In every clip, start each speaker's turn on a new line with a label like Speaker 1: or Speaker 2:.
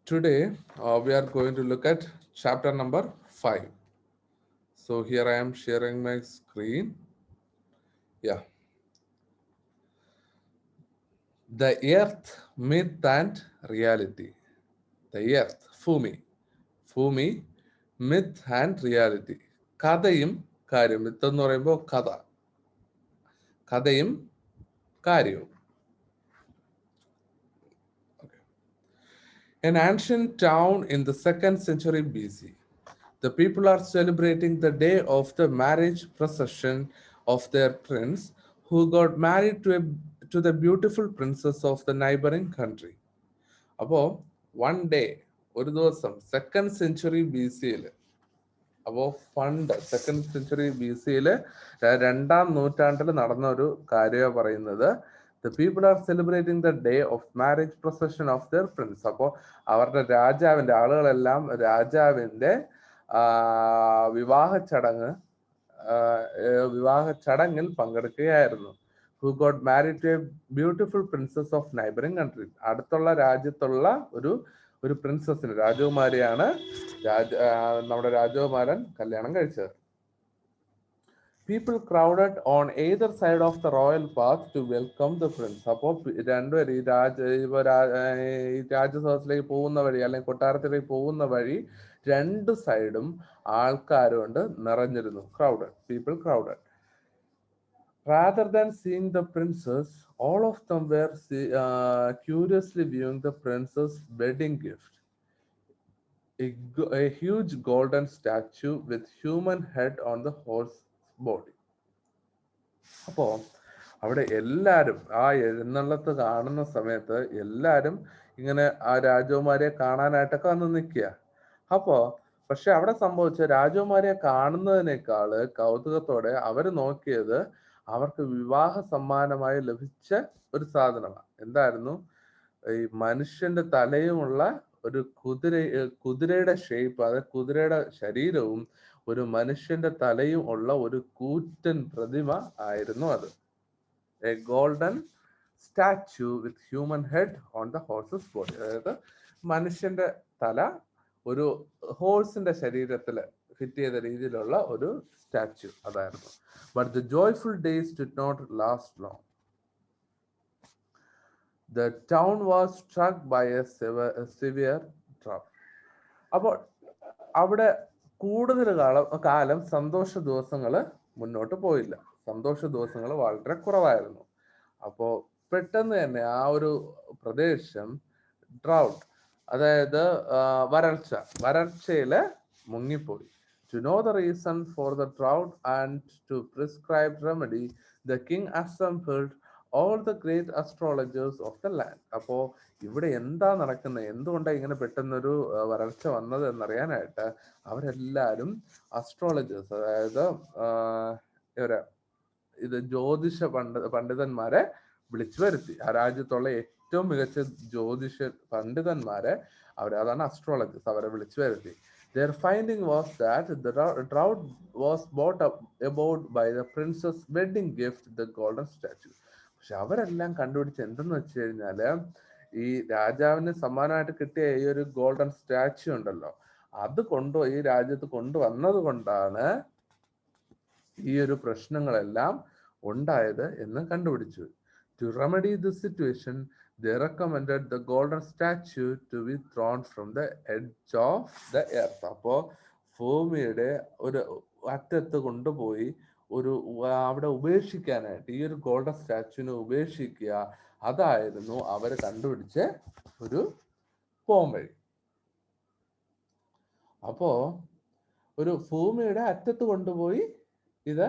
Speaker 1: Today, we are going to look at chapter number 5. So, here I am sharing my screen. Yeah, the earth, myth, and reality. The earth, Fumi. Fumi, myth, and reality. കഥയും കാര്യം myth എന്ന് പറയുമ്പോൾ കഥയും കാര്യവും. An ancient town in the 2nd century BC. The people are celebrating the day of the marriage procession of their prince who got married to the beautiful princess of the neighboring country. അപ്പോൾ one day ഒരു ദിവസം second century B സിയിൽ അപ്പോൾ second century B സിയിൽ രണ്ടാം നൂറ്റാണ്ടിൽ നടന്ന ഒരു കാര്യമാണ് പറയുന്നത്. The people are celebrating the day of marriage procession of their prince. അപ്പോൾ അവരുടെ ആളുകളെല്ലാം രാജാവിൻ്റെ വിവാഹ ചടങ്ങിൽ പങ്കെടുക്കുകയായിരുന്നു. Who got married to a beautiful princess of neighbouring country. അടുത്തുള്ള രാജ്യത്തുള്ള ഒരു പ്രിൻസസിന്, രാജകുമാരിയാണ് നമ്മുടെ രാജകുമാരൻ കല്യാണം കഴിച്ചത്. People crowded on either side of the royal path to welcome the prince. അപ്പോൾ രണ്ടുപേരും ഈ രാജസദസ്സിലേക്ക് പോകുന്ന വഴി അല്ലെങ്കിൽ കൊട്ടാരത്തിലേക്ക് പോകുന്ന വഴി രണ്ട് സൈഡും ആൾക്കാരുകൊണ്ട് നിറഞ്ഞിരുന്നു. People crowded. Rather than seeing the princess, all of them were curiously viewing the princess' wedding gift. A huge golden statue with human head on the horse body. അപ്പോൾ അവിടെ എല്ലാവരും ആ എഴുന്നള്ളത്ത് കാണുന്ന സമയത്ത് എല്ലാവരും ഇങ്ങനെ ആ രാജകുമാരിയെ കാണാനായിട്ടൊക്കെ വന്ന് നിൽക്കുക. അപ്പോൾ പക്ഷെ അവിടെ സംഭവിച്ച രാജകുമാരിയെ കാണുന്നതിനേക്കാള് കൗതുകത്തോടെ അവർ നോക്കിയത് അവർക്ക് വിവാഹ സമ്മാനമായി ലഭിച്ച ഒരു സാധനമാണ്. എന്തായിരുന്നു? ഈ മനുഷ്യന്റെ തലയുമുള്ള ഒരു കുതിരയുടെ ഷേപ്പ്, അതായത് കുതിരയുടെ ശരീരവും ഒരു മനുഷ്യന്റെ തലയും ഉള്ള ഒരു കൂറ്റൻ പ്രതിമ ആയിരുന്നു അത്. A golden statue with human head on the horses body. അതായത് മനുഷ്യന്റെ തല ഒരു ഹോഴ്സിന്റെ ശരീരത്തിൽ ഫിറ്റ് ചെയ്ത രീതിയിലുള്ള ഒരു സ്റ്റാച്യു അതായിരുന്നു. But the joyful days did not last long. The town was struck by a severe drought. അപ്പോൾ അവിടെ കൂടുതൽ കാലം സന്തോഷ ദിവസങ്ങൾ മുന്നോട്ട് പോയില്ല. സന്തോഷ ദിവസങ്ങൾ വളരെ കുറവായിരുന്നു. അപ്പോൾ പെട്ടെന്ന് തന്നെ ആ ഒരു പ്രദേശം ഡ്രൗട്ട്, അതായത് വരൾച്ചയില് മുങ്ങിപ്പോയി. To know the reason for the drought and to prescribe remedy, the king assembled all the great astrologers of the land. അപ്പോൾ ഇവിടെ എന്താ നടക്കുന്നത്, എന്തുകൊണ്ടാണ് ഇങ്ങനെ പെട്ടെന്നൊരു വരൾച്ച വന്നത് എന്നറിയാനായിട്ട് അവരെല്ലാവരും അസ്ട്രോളജേഴ്സ്, അതായത് ജ്യോതിഷ പണ്ഡിതന്മാരെ വിളിച്ചു വരുത്തി. ആ രാജ്യത്തുള്ള ഏറ്റവും മികച്ച ജ്യോതിഷ പണ്ഡിതന്മാരെ അതാണ് അസ്ട്രോളജേഴ്സ്, അവരെ വിളിച്ചു വരുത്തി. Their finding was that the drought was brought about by the princess' wedding gift, the golden statue. പക്ഷെ അവരെല്ലാം കണ്ടുപിടിച്ച് എന്തെന്ന് വെച്ച് കഴിഞ്ഞാല് ഈ രാജാവിന് സമ്മാനമായിട്ട് കിട്ടിയ ഈ ഒരു ഗോൾഡൻ സ്റ്റാച്യു ഉണ്ടല്ലോ, അത് ഈ രാജ്യത്ത് കൊണ്ടുവന്നത് കൊണ്ടാണ് ഈ ഒരു പ്രശ്നങ്ങളെല്ലാം ഉണ്ടായത് എന്ന് കണ്ടുപിടിച്ചു. To remedy this situation, they recommended the golden statue to be thrown from the edge of the earth. അപ്പോൾ ഭൂമിയുടെ ഒരു അറ്റത്ത് കൊണ്ടുപോയി അവിടെ ഉപേക്ഷിക്കാനായിട്ട് ഈ ഒരു ഗോൾഡൻ സ്റ്റാച്യുവിനെ ഉപേക്ഷിക്കുക, അതായിരുന്നു അവർ കണ്ടുപിടിച്ച ഒരു പോംവഴി. അപ്പോ ഒരു ഭൂമിയുടെ അറ്റത്ത് കൊണ്ടുപോയി ഇത്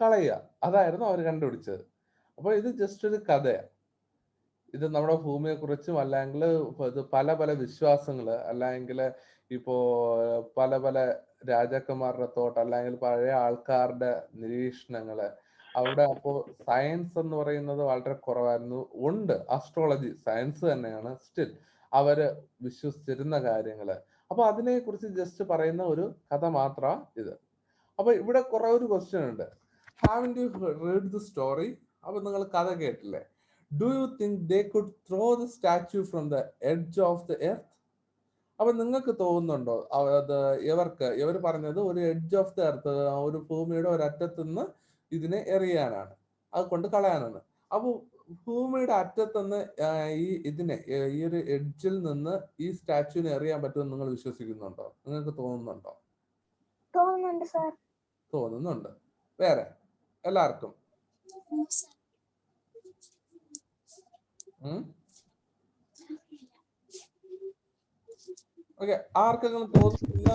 Speaker 1: കളയുക, അതായിരുന്നു അവർ കണ്ടുപിടിച്ചത്. അപ്പോൾ ഇത് ജസ്റ്റ് ഒരു കഥയാണ്. ഇത് നമ്മുടെ ഭൂമിയെ കുറിച്ചും അല്ലെങ്കിൽ ഇത് പല പല വിശ്വാസങ്ങൾ, അല്ലെങ്കിൽ ഇപ്പോ പല പല രാജാക്കന്മാരുടെ തോട്ട്, അല്ലെങ്കിൽ പഴയ ആൾക്കാരുടെ നിരീക്ഷണങ്ങള്. അവിടെ അപ്പോൾ സയൻസ് എന്ന് പറയുന്നത് വളരെ കുറവായിരുന്നു. ഉണ്ട്, അസ്ട്രോളജി സയൻസ് തന്നെയാണ്, സ്റ്റിൽ അവര് വിശ്വസിച്ചിരുന്ന കാര്യങ്ങള്. അപ്പൊ അതിനെ കുറിച്ച് ജസ്റ്റ് പറയുന്ന ഒരു കഥ മാത്രമാണ് ഇത്. അപ്പൊ ഇവിടെ കുറെ ഒരു ക്വസ്റ്റ്യൻ ഉണ്ട്. Haven't you read the story? അപ്പൊ നിങ്ങൾ കഥ കേട്ടില്ലേ? Do you think they could throw the statue from the edge of the earth? അപ്പൊ നിങ്ങൾക്ക് തോന്നുന്നുണ്ടോ അത് ഇവർ പറഞ്ഞത് ഒരു എഡ്ജ് ഓഫ് ദ എർത്ത്, ഒരു ഭൂമിയുടെ ഒരറ്റത്തു നിന്ന് ഇതിനെ എറിയാനാണ്, അത് കൊണ്ട് കളയാനാണ്. അപ്പൊ ഭൂമിയുടെ അറ്റത്തുനിന്ന് ഈ ഒരു എഡ്ജിൽ നിന്ന് ഈ സ്റ്റാച്യുവിനെ എറിയാൻ പറ്റുമെന്ന് നിങ്ങൾ വിശ്വസിക്കുന്നുണ്ടോ? നിങ്ങൾക്ക് തോന്നുന്നുണ്ടോ?
Speaker 2: തോന്നുന്നുണ്ട് സാർ.
Speaker 1: തോന്നുന്നുണ്ട്. വേറെ എല്ലാവർക്കും? ഓക്കെ, ആർക്കെങ്കിലും തോന്നുന്നില്ല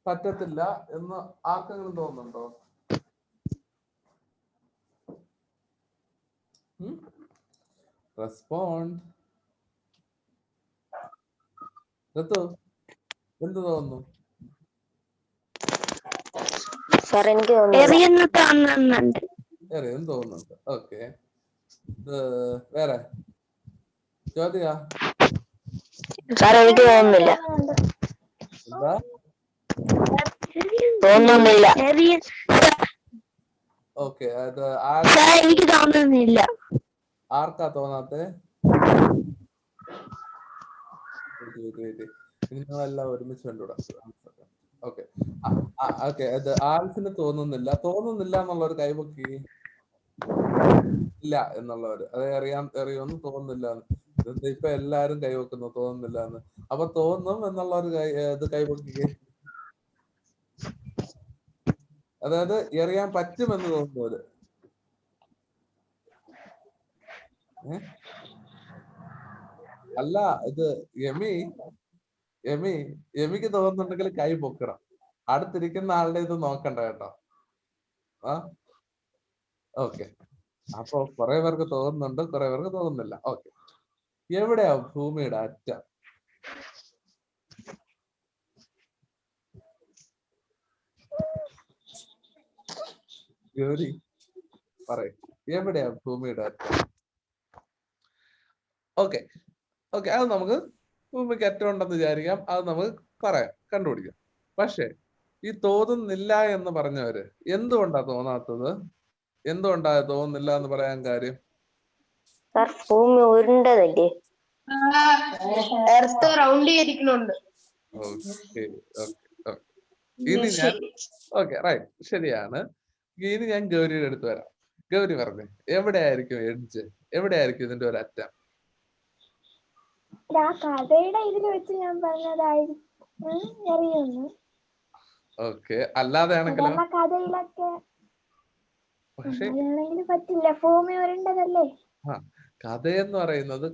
Speaker 1: പറ്റത്തില്ല എന്ന് ആർക്കെങ്കിലും തോന്നുന്നുണ്ടോ? റെസ്പോണ്ട്. എന്ത് തോന്നുന്നു? തോന്നുന്നുണ്ട്. ഓക്കെ, വേറെ ചോദ്യ?
Speaker 3: എനിക്ക് തോന്നുന്നില്ല.
Speaker 1: എന്താ
Speaker 3: തോന്നുന്നില്ല?
Speaker 1: ഓക്കെ, അത്
Speaker 3: എനിക്ക് തോന്നുന്നില്ല.
Speaker 1: ആർക്കാ തോന്നാത്തെ? നിങ്ങളെല്ലാം ഒരുമിച്ച് കണ്ടുകൂടാ. ഓക്കെ ഓക്കെ, അത് ആൽഫിന് തോന്നുന്നില്ല. തോന്നുന്നില്ല എന്നുള്ളവർ കൈപൊക്കി. ഇല്ല എന്നുള്ളവര്, അത് അറിയുമെന്ന് തോന്നുന്നില്ല. ഇപ്പൊ എല്ലാരും കൈവെക്കുന്നു തോന്നുന്നില്ല എന്ന്. അപ്പൊ തോന്നും എന്നുള്ളവർ കൈപൊക്കിക്കേ. അതായത് എറിയാൻ പറ്റുമെന്ന് തോന്നുന്നവര്. അല്ല, ഇത് എമിക്ക് തോന്നുന്നുണ്ടെങ്കിൽ കൈ പൊക്കണം. അടുത്തിരിക്കുന്ന ആളുടെ ഇത് നോക്കണ്ട കേട്ടോ. ഓക്കെ, അപ്പൊ കുറെ പേർക്ക് തോന്നുന്നുണ്ട്, കുറെ പേർക്ക് തോന്നുന്നില്ല. ഓക്കെ, എവിടെയാ ഭൂമിയുടെ അറ്റം? ഗൗരി പറയും, എവിടെയാ ഭൂമിയുടെ അറ്റം? ഓക്കെ, അത് നമുക്ക് ഭൂമിക്ക് അറ്റം ഉണ്ടെന്ന് വിചാരിക്കാം. അത് നമുക്ക് പറയാം, കണ്ടുപിടിക്കാം. പക്ഷെ ഈ തോന്നുന്നില്ല എന്ന് പറഞ്ഞവര് എന്തുകൊണ്ടാ തോന്നാത്തത്? എന്തുകൊണ്ടാ തോന്നുന്നില്ല എന്ന് പറയാൻ കാര്യം?
Speaker 3: ഭൂമി ഉരുണ്ടതല്ലേ,
Speaker 2: എർത്ത് റൗണ്ട് ചെയ്തിരിക്കുന്നുണ്ട്.
Speaker 1: ഇനി ഞാൻ റൈറ്റ്, ശരിയാണ്. ഇനി ഞാൻ ഗൗരിയുടെ അടുത്ത് വരാം. ഗൗരി പറഞ്ഞേ, എവിടെയായിരിക്കും എഡ്ജ്? എവിടെയായിരിക്കും ഇതിന്റെ ഒരു അറ്റം?
Speaker 2: കഥയുടെ ഇതിൽ വെച്ച് ഞാൻ പറഞ്ഞതായിരുന്നു.
Speaker 1: ഓക്കെ, അല്ലാതെ ആണെങ്കിലോ?
Speaker 2: കഥയിലൊക്കെ പറ്റില്ല, ഭൂമി ഉരുണ്ടതല്ലേ.
Speaker 1: കഥയെന്ന് പറയുന്നത്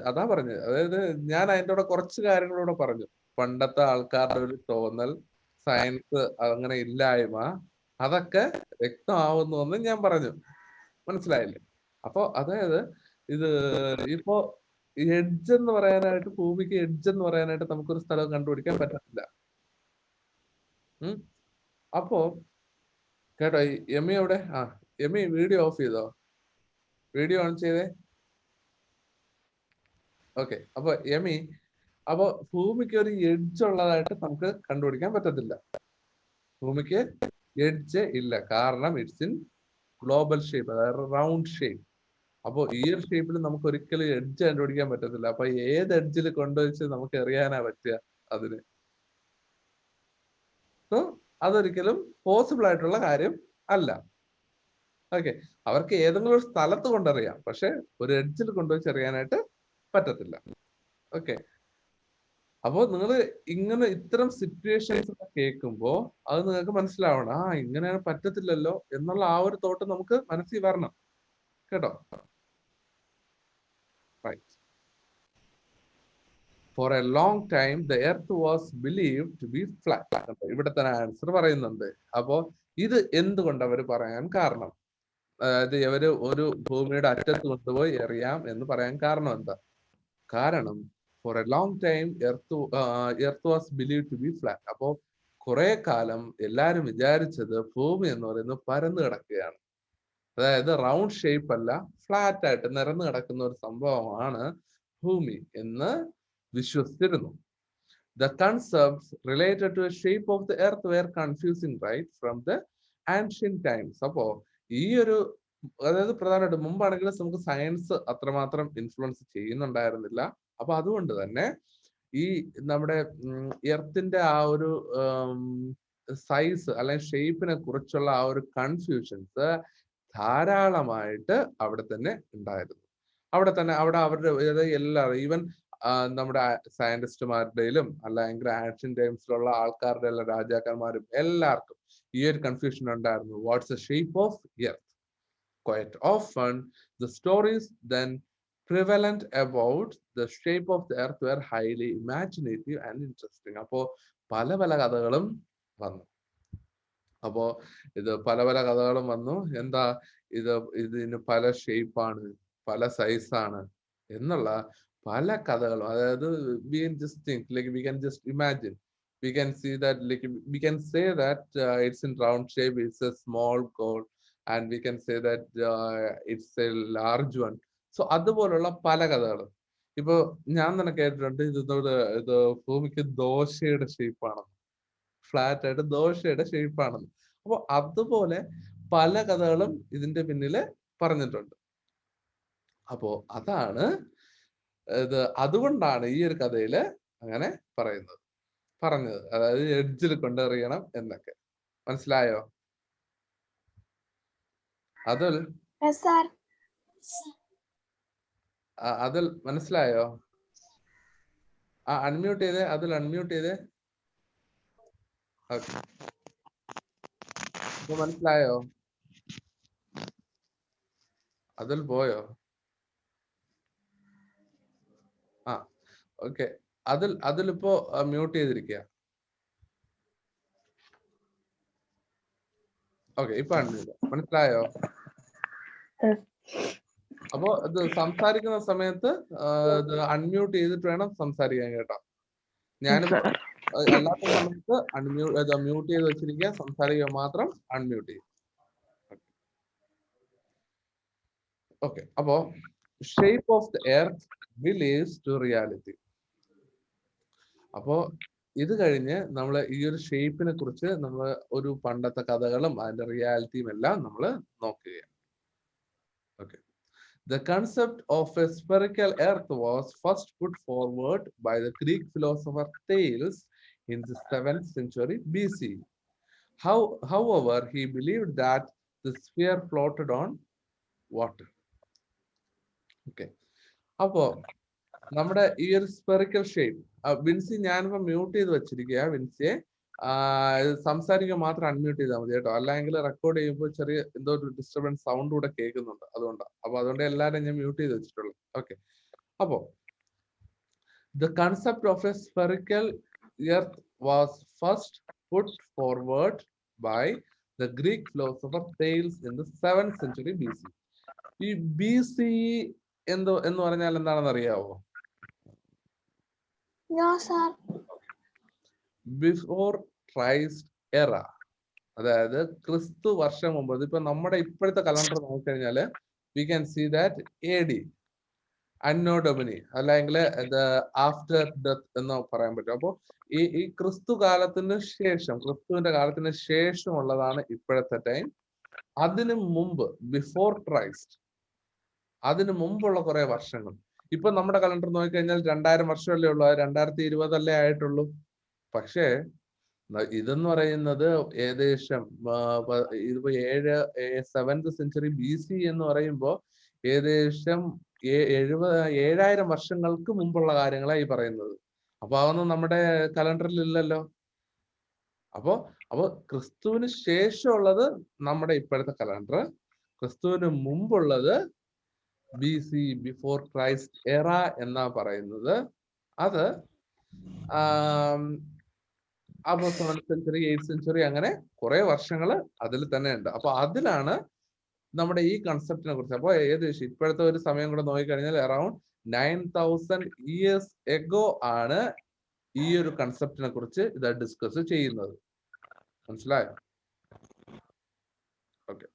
Speaker 1: അതാ പറഞ്ഞത്. അതായത് ഞാൻ അതിന്റെ കൂടെ കുറച്ച് കാര്യങ്ങളൂടെ പറഞ്ഞു. പണ്ടത്തെ ആൾക്കാരുടെ ഒരു തോന്നൽ, സയൻസ് അങ്ങനെ ഇല്ലായ്മ, അതൊക്കെ വ്യക്തമാവുന്നു എന്ന് ഞാൻ പറഞ്ഞു. മനസ്സിലായില്ലേ? അപ്പൊ അതായത് ഇത് ഇപ്പോ എഡ്ജ് എന്ന് പറയാനായിട്ട്, ഭൂമിക്ക് എഡ്ജ് എന്ന് പറയാനായിട്ട് നമുക്കൊരു സ്ഥലം കണ്ടുപിടിക്കാൻ പറ്റത്തില്ല. അപ്പോ കേട്ടോ, എമി എവിടെ? എമി വീഡിയോ ഓഫ് ചെയ്തോ? വീഡിയോ ഓൺ ചെയ്തേ. ഓക്കെ, അപ്പൊ എമി, അപ്പൊ ഭൂമിക്ക് ഒരു എഡ്ജ് ഉള്ളതായിട്ട് നമുക്ക് കണ്ടുപിടിക്കാൻ പറ്റത്തില്ല. ഭൂമിക്ക് എഡ്ജ് ഇല്ല, കാരണം ഇറ്റ്സ് ഇൻ ഗ്ലോബൽ ഷേപ്പ്, അതായത് റൗണ്ട് ഷേപ്പ്. അപ്പൊ ഈ ഒരു ഷേപ്പിൽ നമുക്ക് ഒരിക്കലും എഡ്ജ് കണ്ടുപിടിക്കാൻ പറ്റത്തില്ല. അപ്പൊ ഏത് എഡ്ജിൽ കൊണ്ടുവച്ച് നമുക്ക് എറിയാനാ പറ്റുക അതിന്? സോ അതൊരിക്കലും പോസിബിൾ ആയിട്ടുള്ള കാര്യം അല്ല. ഓക്കെ, അവർക്ക് ഏതെങ്കിലും ഒരു സ്ഥലത്ത് കൊണ്ടറിയാം, പക്ഷെ ഒരു എഡ്ജിൽ കൊണ്ടുവച്ച് എറിയാനായിട്ട് പറ്റത്തില്ല. ഓക്കെ, അപ്പോ നിങ്ങൾ ഇങ്ങനെ ഇത്തരം സിറ്റുവേഷൻസ് കേൾക്കുമ്പോ അത് നിങ്ങൾക്ക് മനസ്സിലാവണം, ഇങ്ങനെ പറ്റത്തില്ലല്ലോ എന്നുള്ള ആ ഒരു തോട്ട് നമുക്ക് മനസ്സിൽ വരണം കേട്ടോ. Right. For a long time the earth was believed to be flat. ഇവിടെ തന്നെ ആൻസർ പറയുന്നുണ്ട്. അപ്പോ ഇത് എന്തുകൊണ്ട് അവർ പറയാൻ കാരണം, അതായത് ഇവര് ഒരു ഭൂമിയുടെ അറ്റത്ത് കൊണ്ടുപോയി എറിയാം എന്ന് പറയാൻ കാരണം എന്താ? കാരണം for a long time earth was believed to be flat. അപ്പോ കുറെ കാലം എല്ലാരും വിചാരിച്ചത് ഭൂമി എന്ന് പറയുന്നത് പരന്നു കിടക്കുകയാണ്. അതായത് റൗണ്ട് ഷേപ്പ് അല്ല, ഫ്ലാറ്റ് ആയിട്ട് നിരന്ന് കിടക്കുന്ന ഒരു സംഭവമാണ് ഭൂമി എന്ന് വിശ്വസിച്ചിരുന്നു. The concepts related to the shape of the earth were confusing right from the ancient times. അപ്പോ ഈ ഒരു, അതായത് പ്രധാനമായിട്ട് മുമ്പാണെങ്കിലും നമുക്ക് സയൻസ് അത്രമാത്രം ഇൻഫ്ലുവൻസ് ചെയ്യുന്നുണ്ടായിരുന്നില്ല. അപ്പൊ അതുകൊണ്ട് തന്നെ ഈ നമ്മുടെ എർത്തിന്റെ ആ ഒരു സൈസ് അല്ലെങ്കിൽ ഷേപ്പിനെ കുറിച്ചുള്ള ആ ഒരു കൺഫ്യൂഷൻസ് ധാരാളമായിട്ട് അവിടെ തന്നെ ഉണ്ടായിരുന്നു. അവിടെ അവരുടെ എല്ലാവരും ഈവൻ നമ്മുടെ സയന്റിസ്റ്റുമാരുടെയിലും അല്ലെങ്കിൽ ആൻഷ്യന്റ് ടൈംസിലുള്ള ആൾക്കാരുടെ എല്ലാം രാജാക്കന്മാരും എല്ലാവർക്കും ഈ ഒരു കൺഫ്യൂഷൻ ഉണ്ടായിരുന്നു. What's the shape of earth? Quite often the stories then prevalent about the shape of the earth were highly imaginative and interesting. അപ്പോ പല പല കഥകളും വന്നു. അപ്പോ ഇത് പല പല കഥകളും വന്നു. എന്താ ഇതിന് പല ഷേപ്പാണ്, പല സൈസാണ് എന്നുള്ള പല കഥകളും. അതായത് we can just think, like we can just imagine, we can see that, like we can say that it's in round shape, it's a small goal, and we can say that it's a large one. So അതുപോലുള്ള പല കഥകളും. ഇപ്പൊ ഞാൻ തന്നെ കേട്ടിട്ടുണ്ട് ഇത് ഭൂമിക്ക് ദോശയുടെ ഷേപ്പാണ്, ഫ്ലാറ്റ് ആയിട്ട് ദോശയുടെ ഷേപ്പാണെന്ന്. അപ്പൊ അതുപോലെ പല കഥകളും ഇതിന്റെ പിന്നില് പറഞ്ഞിട്ടുണ്ട്. അപ്പോ അതാണ് അതുകൊണ്ടാണ് ഈ ഒരു കഥയില് അങ്ങനെ പറഞ്ഞത്. അതായത് എഡ്ജിൽ കൊണ്ടെറിയണം എന്നൊക്കെ. മനസ്സിലായോ? അതിൽ മനസ്സിലായോ? അൺമ്യൂട്ട് ചെയ്തേ, അൺമ്യൂട്ട് ചെയ്തേ. ഓക്കെ, ഇപ്പൊ മനസ്സിലായോ? അതിൽ പോയോ? ഓക്കെ, അതിലിപ്പോ മ്യൂട്ട് ചെയ്തിരിക്കുക. ഓക്കെ, ഇപ്പൊ അൺമ്യൂട്ട്. മനസ്സിലായോ? അപ്പോ ഇത് സംസാരിക്കുന്ന സമയത്ത് ഇത് അൺമ്യൂട്ട് ചെയ്തിട്ട് വേണം സംസാരിക്കാൻ, കേട്ടോ. ഞാനിപ്പോ അല്ലാത്ത സമയത്ത് മ്യൂട്ട് ചെയ്ത് വെച്ചിരിക്കുക, സംസാരിക്കുക മാത്രം അൺമ്യൂട്ട് ചെയ്യും. ഓക്കെ, അപ്പോ shape of the earth believes to reality. അപ്പോ ഇത് കഴിഞ്ഞ് നമ്മൾ ഈ ഒരു ഷേപ്പിനെ കുറിച്ച് നമ്മൾ ഒരു പണ്ടത്തെ കഥകളും അതിന്റെ റിയാലിറ്റിയും എല്ലാം നമ്മൾ നോക്കുകയാണ്. Okay, the concept of a spherical earth was first put forward by the Greek philosopher Thales in the 7th century BC. However, he believed that the sphere floated on water. Okay, അപ്പോ നമ്മുടെ ഈ ഒരു spherical shape, Vincy ഞാനിപ്പോ mute ചെയ്ത് വെച്ചിരിക്കുക. വിൻസിയെ സംസാരിക്കുക മാത്രം unmute ചെയ്താൽ മതി, കേട്ടോ. അല്ലെങ്കിൽ റെക്കോർഡ് ചെയ്യുമ്പോൾ ചെറിയ എന്തോ ഒരു ഡിസ്റ്റർബൻസ് സൗണ്ട് കൂടെ കേൾക്കുന്നുണ്ട്, അതുകൊണ്ടാണ്. അപ്പൊ അതുകൊണ്ട് എല്ലാവരും ഞാൻ മ്യൂട്ട് ചെയ്ത് വെച്ചിട്ടുള്ളൂ. ഓക്കെ, അപ്പോ the concept of a spherical earth was first put forward by the Greek philosopher Thales in the 7th century BC. ഈ BC എന്ന് പറഞ്ഞാൽ എന്താണെന്ന് അറിയാവോ? ബിഫോർ ക്രൈസ്റ്റ് എറ, അതായത് ക്രിസ്തു വർഷം മുമ്പ്. ഇപ്പൊ നമ്മുടെ ഇപ്പോഴത്തെ കലണ്ടർ നോക്കിക്കഴിഞ്ഞാല് we can see that AD, anno ഡൊമിനി, അല്ലെങ്കിൽ ആഫ്റ്റർ ഡെത്ത് എന്ന് പറയാൻ പറ്റും. അപ്പോ ഈ ക്രിസ്തുവിന്റെ കാലത്തിന് ശേഷമുള്ളതാണ് ഇപ്പോഴത്തെ ടൈം. അതിനു മുമ്പ്, ബിഫോർ ക്രൈസ്റ്റ്, അതിനു മുമ്പുള്ള കുറെ വർഷങ്ങൾ. ഇപ്പൊ നമ്മുടെ കലണ്ടർ നോക്കിക്കഴിഞ്ഞാൽ 2000 വർഷമല്ലേ ഉള്ളൂ, 2020 അല്ലേ ആയിട്ടുള്ളൂ. പക്ഷേ ഇതെന്ന് പറയുന്നത് ഏകദേശം ഇതിപ്പോ 7th century BC എന്ന് പറയുമ്പോൾ ഏകദേശം 7000 വർഷങ്ങൾക്ക് മുമ്പുള്ള കാര്യങ്ങളാണ് ഈ പറയുന്നത്. അപ്പൊ അതൊന്നും നമ്മുടെ കലണ്ടറിൽ ഇല്ലല്ലോ. അപ്പോ ക്രിസ്തുവിന് ശേഷമുള്ളത് നമ്മുടെ ഇപ്പോഴത്തെ കലണ്ടർ, ക്രിസ്തുവിന് മുമ്പുള്ളത് BC, ബിഫോർ ക്രൈസ്റ്റ് എറ എന്നാ പറയുന്നത്. അത് 7th century 8th century അങ്ങനെ കുറെ വർഷങ്ങൾ അതിൽ തന്നെ ഉണ്ട്. അപ്പൊ അതിലാണ് നമ്മുടെ ഈ കൺസെപ്റ്റിനെ കുറിച്ച്. അപ്പൊ ഏകദേശം ഇപ്പോഴത്തെ ഒരു സമയം കൂടെ നോക്കിക്കഴിഞ്ഞാൽ അറൌണ്ട് 9000 years ago ആണ് ഈ ഒരു കൺസെപ്റ്റിനെ കുറിച്ച് ഇത് ഡിസ്കസ് ചെയ്യുന്നത്. മനസ്സിലായോ? Okay,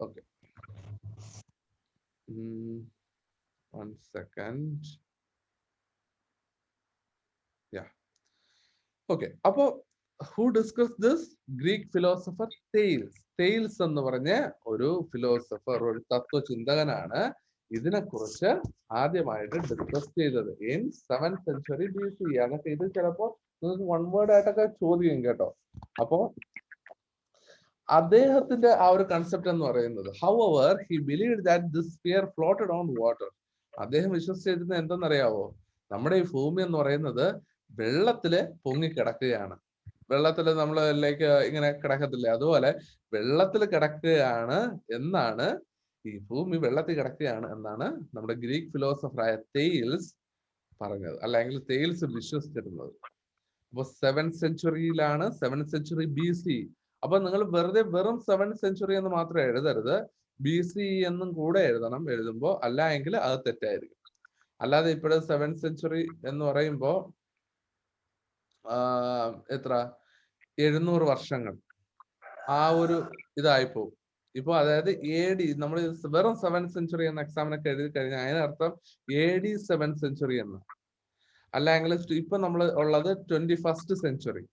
Speaker 1: okay, 1 second. ഓക്കെ, അപ്പോ who discussed this? Greek philosopher Thales. Thales എന്ന് പറഞ്ഞ ഒരു ഫിലോസഫർ, ഒരു തത്വചിന്തകനാണ് ഇതിനെക്കുറിച്ച് ആദ്യമായിട്ട് ഡിസ്കസ് ചെയ്തത് ഇൻ 7th century BC. അതൊക്കെ ഇത് ചിലപ്പോ നിങ്ങൾക്ക് വൺ വേർഡ് ആയിട്ടൊക്കെ ചോദിക്കും കേട്ടോ. അപ്പോ അദ്ദേഹത്തിന്റെ ആ ഒരു കൺസെപ്റ്റ് എന്ന് പറയുന്നത്, however he believed that this sphere floated on water. അദ്ദേഹം വിശ്വസിച്ചിരുന്നത് എന്തെന്നറിയാവോ? നമ്മുടെ ഈ ഭൂമി എന്ന് പറയുന്നത് വെള്ളത്തില് പൊങ്ങിക്കിടക്കുകയാണ്. വെള്ളത്തിൽ നമ്മൾ ലൈക്ക് ഇങ്ങനെ കിടക്കത്തില്ലേ, അതുപോലെ വെള്ളത്തിൽ കിടക്കുകയാണ് എന്നാണ്, ഈ ഭൂമി വെള്ളത്തിൽ കിടക്കുകയാണ് എന്നാണ് നമ്മുടെ ഗ്രീക്ക് ഫിലോസഫറായ തെയിൽസ് പറഞ്ഞത്, അല്ലെങ്കിൽ തെയിൽസ് വിശ്വസിച്ചിരുന്നത്. അപ്പൊ 7th centuryയിലാണ്, 7th century BC. അപ്പൊ നിങ്ങൾ വെറും 7th century എന്ന് മാത്രം എഴുതരുത്, BC എന്നും കൂടെ എഴുതണം എഴുതുമ്പോ, അല്ല എങ്കിൽ അത് തെറ്റായിരിക്കും. അല്ലാതെ ഇപ്പോഴും 7th century എന്ന് പറയുമ്പോ എത്ര 700 വർഷങ്ങൾ ആ ഒരു ഇതായിപ്പോ. ഇപ്പൊ അതായത് AD, നമ്മൾ വെറും 7th century എന്ന എക്സാമിനൊക്കെ എഴുതി കഴിഞ്ഞാൽ അതിനർത്ഥം AD 7th century എന്ന്. അല്ലെങ്കിൽ ഇപ്പൊ നമ്മൾ ഉള്ളത് 21st century.